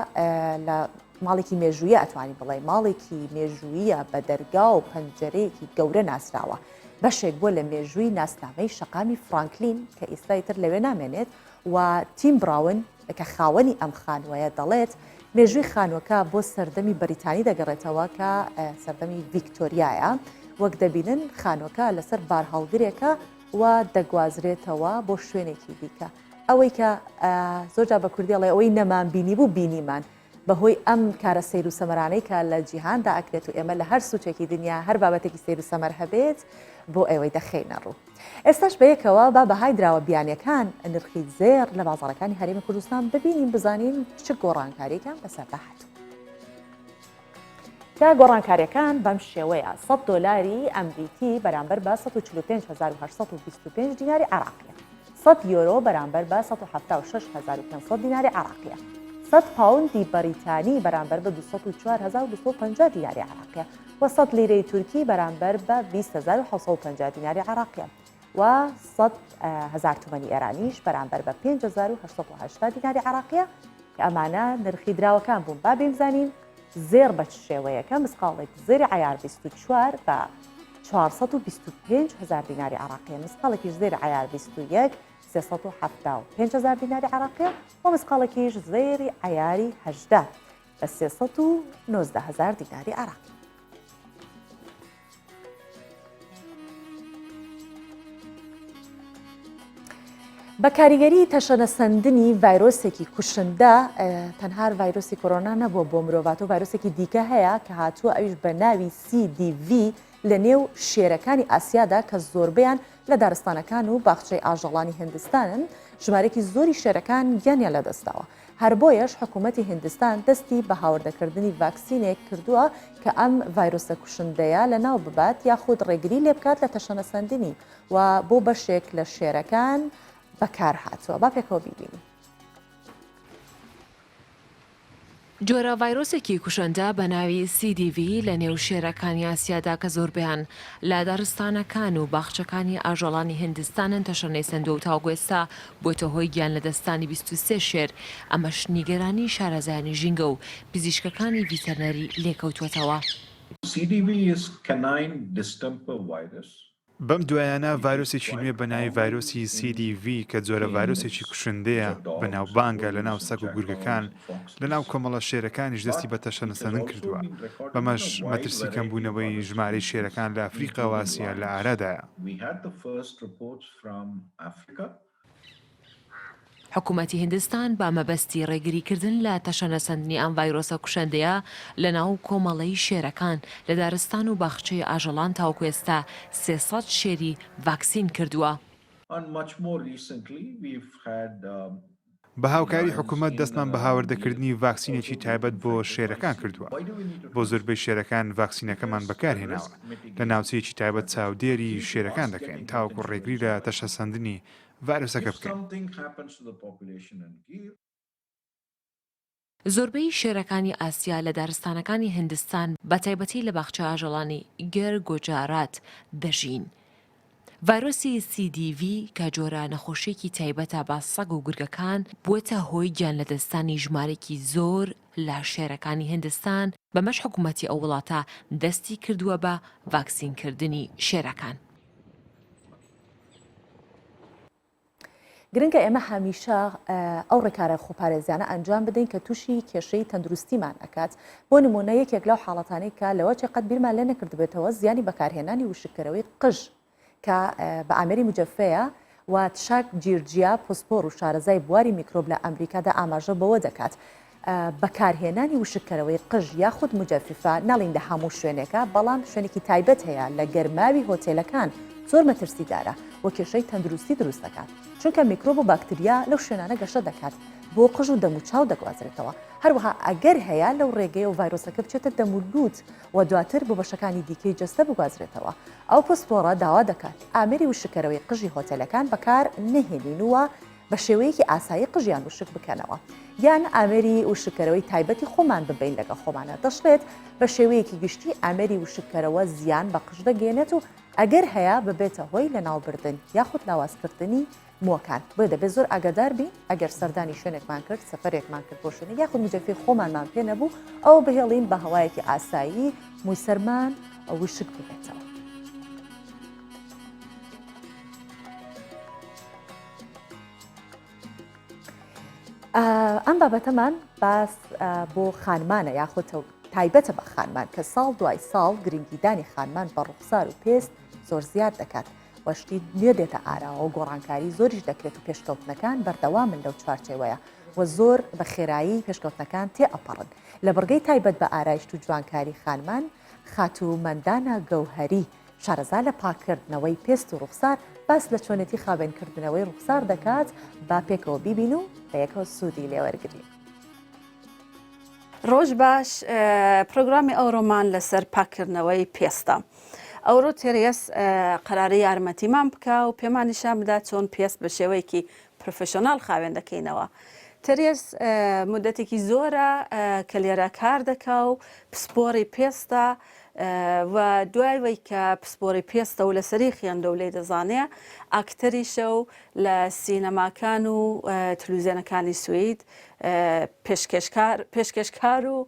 لە ماڵێکی مێژوویە ئەتوانی بڵێ ماڵێکی مێژوویە بە دەرگا و پەنجەرەیەکی گەورە ناسراوە. بەشێک بۆ لە مێژووی ناسنامەی شەقامی فرانکلین کە ئێستای تر لەوێ نامێنێت و تیم براون کە خاوەنی ئەم خانووەیە دەڵێت مێژووی خانووەکە بۆ سەردەمی بەریتانی دەگەڕێتەوە کە سەردەمی ڤیکتۆریایە وەک دەبینن خانووەکە لەسەر بار هەڵگرێکە و دەگوازرێتەوە بۆ شوێنێکی دیکە ئەوەی کە زۆرجا بە کوردیڵێ ئەوەی نەمان بینی بوو بینیمان بەهۆی ئەم کارە سیر و سەمەرانەی کە لە جیهاندا ئەکرێت و ئێمە لە هەر سوچێکی دنیا هەر بابەتێکی سیر و سەمەر هەبێت بۆ ئێوەی دەخینە ڕوو. ئێستاش بەیەکەوە با بەهای دراوە بیانیەکان نرخی زێر لە بازاڕەکانی هەرێمی کوردستان ببینین بزانین چ گۆڕانکاریەکان بەسەردا هاتوو. تا گۆڕانکاریەکان بەم شێوەیە 100 دۆلاری ئەمریکی بەرامبەر بە 145,825 دیناری عراقیە، 100 یۆرۆ بەرامبەر بە 176,500 دیناری عراقیە، 100 پاوندی بەریتانی بەرامبەر بە 204,250 دیناری عراقیە و 100 لیرەی تورکی بەرامبەر بە 20,750 دیناری عراقیە و 100,000 تومانی ئێرانیش بەرامبەر بە 5,880 دیناری عراقیە کە ئەمانە نرخی دراوەکان بوون. با بزانین زێر بە چ شێوەیەکە مسقاڵێک زێری عیار 24 بە 425,000 دیناری عراقیە، مسقالێکیش زێری عیار 21 375,000 دیناری عراقیە و مسقالێکیش زێری عیاری 18 بە 319,000 دیناری عراقی. بە کاریگەری تەشەنەسەندنی ڤایرۆسێکی کوشندە تەنها ڤایرۆسی کۆرۆنا نەبووە بۆ مرۆڤات و ڤایرۆسێکی دیکە هەیە کە هاتووە ئەویش بە ناوی CDV لە نێو شێرەکانی ئاسیادا کە زۆربیان لە دارستانەکان و باخچەی ئاژەڵانی هندستانن ژمارێکی زۆری شێرەکان گیانیان لەدەستاوە. هەر بۆیەش حکوومەتی هندستان دەستی بە هاوردەکردنی ڤاکسینێک کردووە کە ئەم ڤایرۆسە کوشندەیە لە ناو ببات یاخود ڕێگری لێ بکات لە تەشەنەسەندنی و بۆ بەشێک لە شێرەکان بەکار هاتووە. با پێکەوە بیبینی. جۆرە ڤایرۆسێکی کوشندە بە ناوی CDV لە نێو شێرەکانی ئاسیادا کە زۆربیان لە دارستانەکان و باخچەکانی ئاژەڵانی هندستانن تەشەنەی سندووە و تاوگوێستا بۆتە هۆی گیان لەدەستانی 23 شێر. ئەمەش نیگەرانی شارەزایانی ژینگە و پزیشکەکانی ڤیتەرنەری لێکەوتوەتەوە. CDV is canine distemper virus. بەم دوایانە ڤایرۆسێکی نوێ بە ناوی ڤایرۆسی CDV کە جۆرە ڤایرۆسێکی کوشندەیە بەناوبانگە لە ناو سەگ و گورگەکان لە ناو کۆمەڵە شێرەکانیش دەستی بە تەشەنەسەندن کردووە. بەمەش مەترسی کەمبوونەوەی ژمارەی شێرەکان لە ئەفریقا و ئاسیا لە ئارادایە. حکوومەتی هندستان با مەبەستی ڕێگریکردن لە تەشەنەسەندنی ئەم ڤایرۆسە کوشندەیە لە ناو کۆمەڵەی شێرەکان لە دارستان و باخچەی ئاژەڵان تاوکوێستا 300 شێری ڤاکسین کردووە. بە هاوکاری حکوومەت دەستمان بە هاوردەکردنی ڤاکسینێکی تایبەت بۆ شێرەکان کردووە. بۆ زۆربەی شێرەکان ڤاکسینەکەمان بەکارهێناوە. لە ناوچەیەکی تایبەت چاودێری شێرەکان دەکەین تاوەکو ڕێگری لە تەشەسەندنی ڤایرۆسەکە بکەین. زۆربەی شێرەکانی ئاسیا لە دارستانەکانی هندستان بە تایبەتی لە باخچە ئاژەڵانی گەر گۆجارات دەژین. ڤایرۆسی CDV کە جۆرە نەخۆشیێکی تایبەتە بە سەگ و گورگەکان بووەتە هۆی گیان لەدەستانی ژمارێکی زۆر لە شێرەکانی هندستان بەمەش حکوومەتی ئەو وڵاتە دەستی کردووە بە ڤاکسینکردنی شێرەکان. گرنگە ئێمە هەمیشە ئەو ڕێکارە خۆپارێزیانە ئەنجام بدەین کە تووشی کێشەی تەندروستیمان ئەکات. بۆ نمونە یەکێک لەو حاڵەتانەی کە لەوە چقدر بیرمان لێ نەکردبێتەوە زیانی بەکارهێنانی وشکەرەوەی قژ کە بە ئامێری مجەفەیە و تشاک جیرجیا پۆسپۆر و شارەزای بواری میکرۆب لە ئەمریکادا ئاماژە بەوە دەکات. بەکارهێنانی وشکەرەوەی قژ یاخود مجەففە ناڵین لە هەموو شوێنێکە بەڵام شوێنێکی تایبەت هەیە لە گەرماوی هۆتێلەکان زۆر مەترسیدارە و کێشەی تەندروستی دروست دەکات چونکە میکرۆب و باکتریا لەو شوێنانە گەشە دەکات بۆ قژ و دەم و چاو دەگوازرێتەوە. هەروەها ئەگەر هەیە لەو ڕێگەی و ڤایرۆسەکە بچێتە دەم و لووت و دواتر بۆ بەشەکانی دیکەی جەستە بگوازرێتەوە. ئەو پۆسپۆرە داوا دەکات ئامێری وشکەرەوەی قژی هۆتێلەکان بەکار نەهێنینوە بە شێوەیەکی ئاسایی قژیان وشک بکەنەوە یان ئامێری وشکەرەوەی تایبەتی خۆمان ببین لەگە خۆمانە دەشڵێت بە شێوەیەکی گشتی ئامێری وشکەرەوە زیان بە قژ دەگەێنێت و ئەگەر هەیە ببێتە هۆی لە ناوبردن یاخود لاوازکردنی مووەکان. بۆ دەبێت زۆر ئاگادار بین ئەگەر سەردانی شوێنێکمان کرد سەفەرێکمان کرد بۆ شوێنە یاخود مجەفی خۆمانمان پێ نەبوو ئەو بهێڵین بە هەوایەکی ئاسایی مووی سەرمان وشک ببێتەوە. ئەم بابەتەمان باس بۆ خانمانە یاخود تایبەتە بە خانمان کە ساڵ دوای ساڵ گرنگیدانی خانمان بە ڕوخسار و پێست زۆر زیاد دەکات وەشتی نوێ دێتە ئاراوە و گۆڕانکاری زۆریش دەکرێت و پێشکەوتنەکان بەردەوامن لەو چوارچێوەیە و زۆر بە خێرایی پێشکەوتنەکان تێ ئەپەڕن لە بڕگەی تایبەت بە ئارایشت و جوانکاری خانمان خاتومەندانە گەوهەری شارەزا لە پاکردنەوەی پێست و ڕوخسار باس لە چۆنێتی خاوێنکردنەوەی ڕوخسار دەکات با پێکەوە بیبین و بە یەکەوە سوودی لێوەرگرین. ڕۆژ باش پرۆگرامی ئەوڕۆمان لەسەر پاکردنەوەی پێستە. ئەوڕۆ تێرێس قەراری یارمەتیمان بکە و پێمانیشان بدا چۆن پێست بە شێوەیەکی پرۆفێشنال خاوێن دەکەینەوە. تێرێس مدەتێکی زۆرە کە لێرە کار دەکا و پسپۆری پێستە و دوایەوەی کە پسپۆری پێستە و لەسەری خوێندە و لێ دەزانێ ئاکتەریشە و لە سینەماکان و تلویزیۆنەکانی سوید پێشکەشکار و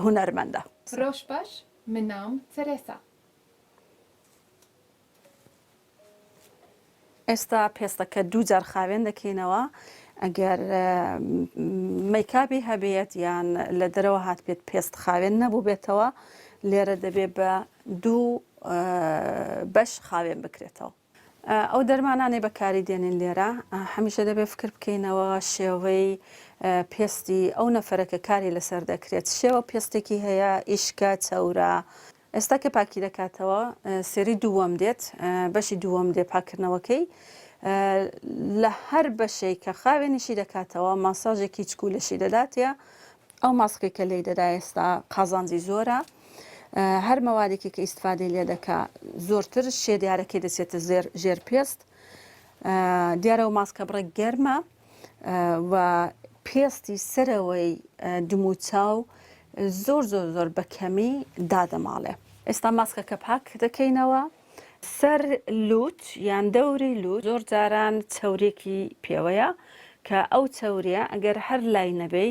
هونەرمەندە. ڕۆژ باش من نام تەرێسا. ئێستا پێستەکە دوو جار خاوێن دەکەینەوە ئەگەر مەیکاپی هەبێت یان لە دەرەوە هات بێت پێست خاوێن نەبوو بێتەوە لێرە دەبێت بە دوو بەش خاوێن بکرێتەوە. ئەو دەرمانانەی بەکاری دێنین لێرە هەمیشە دەبێت فکر بکەینەوە شێوەی پێستی ئەو نەفەرەکە کاری لەسەر دەکرێت شێوە پێستێکی هەیە ئیشکە چەورە. ئێستا کە پاکی دەکاتەوە سێری دووەم دێت بەشی دووەم دێ پاکردنەوەکەی لە هەر بەشەی کە خاوێنیشی دەکاتەوە ماساژێکی چکولەشی دەداتە ئەو ماسکێک کە لێی دەدا ئێستا قازانجی زۆرە هەر مەوادێکی کە ئیسفادەی لێ دەکا زۆرتر شێ دیارەکەی دەچێتە ژێر پێست دیارە و ماسکە بڕێک گەرمە و پێستی سەرەوەی دموچاو زۆر زۆر زۆر بەکەمی دادەماڵێ. ئێستا ماسکەکە پاک دەکەینەوە سەر لوت یان دەوری لوت زۆر جاران چەورێکی پێوەیە کە ئەو چەوریە ئەگەر هەر لای نەبێ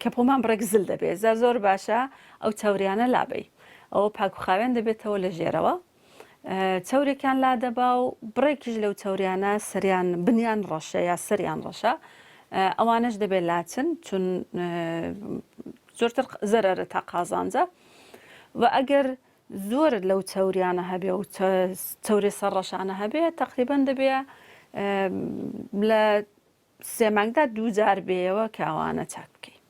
کە پۆمان بڕێک زل دەبێت زۆر باشە ئەو چەوریانە لابێ ئەوە پاکوخاوێن دەبێتەوە لە ژێرەوە چەورێکیان لا دەبا و بڕێکیش لەو چەوریانە سەریان بنیان ڕەشە یا سەریان ڕەشە ئەوانش دەبێت لاچن چون زۆرتر زەرەرە تا قازانجە و ئەگەر زۆر لەو چەوریانە هەبێ و چەوری سەرڕەشانە هەبێ تقریبەن دەبێ لە سێمانگدا دوو جار بێەوە کە ئەوانە چاک بکەین.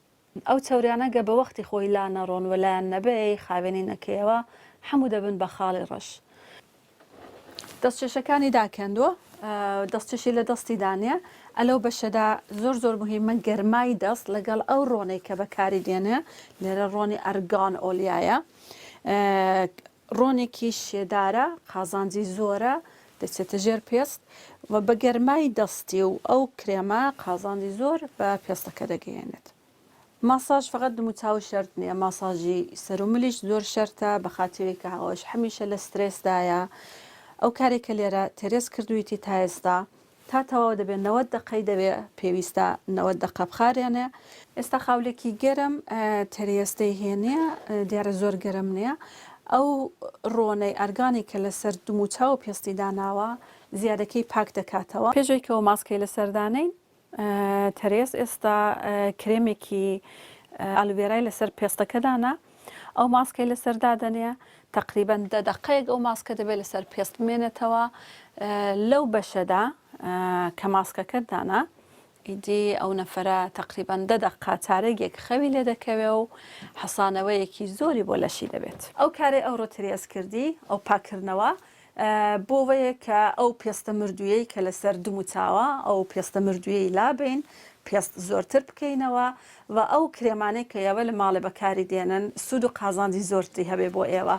ئەو چەوریانە گە بە وەختی خۆی لا نەڕۆن و لایەن نەبێ خاوێنی نەکەیەوە هەموو دەبن بە خاڵی ڕەش. دەستچێشەکانی داکەندووە دەستچێشی لە دەستی دانێ ئەلەو بەشەدا زۆر زۆر مهمە گەرمای دەست لەگەڵ ئەو ڕۆنەی کە بەکاری دێنێ لێرە ڕۆنی ئەرگان ئۆلیایە ڕۆنێکی شێدارە قازانجی زۆرە دەچێتە ژێر پێست و بە گەرمای دەستی و ئەو کرێمە قازانجی زۆر بە پێستەکە دەگەیێنێت. ماساژ فقط دموچاو شەرت نییە ماساژی سەر و ملیش زۆر شەرتە بە خااتێک کە هەوەش هەمیشە لە سترێسدایە ئەو کارێکە لێرە تێرێز کردویتی تا ئێستا تا تەواو دەبێت 90 دقەی دەبێت پێویستە 90 دقە بخارێنێ. ئێستا خاولێکی گەرم تەریێستەی هێنێ دیارە زۆر گەرم نییە ئەو ڕۆنەی ئەرگانی کە لەسەر دموچاو و پێستی داناوە زیادەکەی پاک دەکاتەوە. پێشەوەی کەەوە ماسکەی لەسەردانەی تەرێز ئێستا کرێمێکی ئالوێرای لەسەر پێستەکەدانا ئەو ماسکەی لەسەردادنێ تقریبەن 10 دقەیەک ئەو ماسکە دەبێت لەسەر پێست بمێنێتەوە لەو بەشەدا کە ماسکەکە دانا ئیدی ئەو نەفرە تقریبەن 10 دقە چارەگێک خەوی لێ دەکەوێ و حەسانەوەیەکی زۆری بۆ لەشی دەبێت. ئەو کارێ ئەو ڕۆ ترێز کردی ئەو پاکردنەوە بۆوەیە کە ئەو پێستە مردوویەی کە لەسەر دموچاوە ئەو پێستە مردوویەی لابین پێست زۆرتر بکەینەوە و ئەو کرێمانەی کە ئێوە لە ماڵێ بەکاری دێنن سوود و قازانجی زۆرتی هەبێ بۆ ئێوە.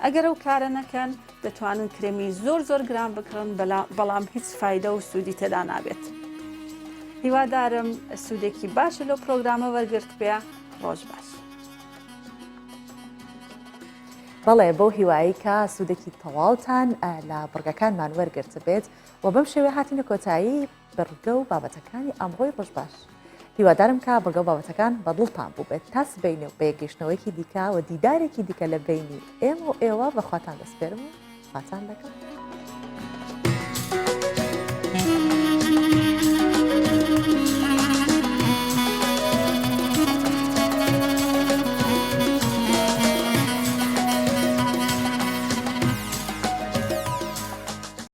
ئەگەر ئەو کارە نەکەن دەتوانن کرێمی زۆر زۆر گران بکڕن بەڵام هیچ فایدە و سوودی تێدا نابێت. هیوادارم سوودێکی باشە لەو پرۆگرامە وەرگرت بێ. ڕۆژ باش. بەڵێ بۆ هیوایی کە سوودێکی تەواوتان لە بڕگەکانمان وەرگرت بێت و بەم شێوێ هاتینە کۆتایی بڕگە و بابەتەکانی ئەمڕۆی ڕۆژ باش. هیوادارم کە بەگە و بابەتەکان بەدڵتان بوو بێت تاس بینێ و بەیەگەشتنەوەیکی دیکە و دیدارێکی دیکە لە بینی ئێمە و ئێوە بەخواتان دەسپێرم و خواتان دەکەم.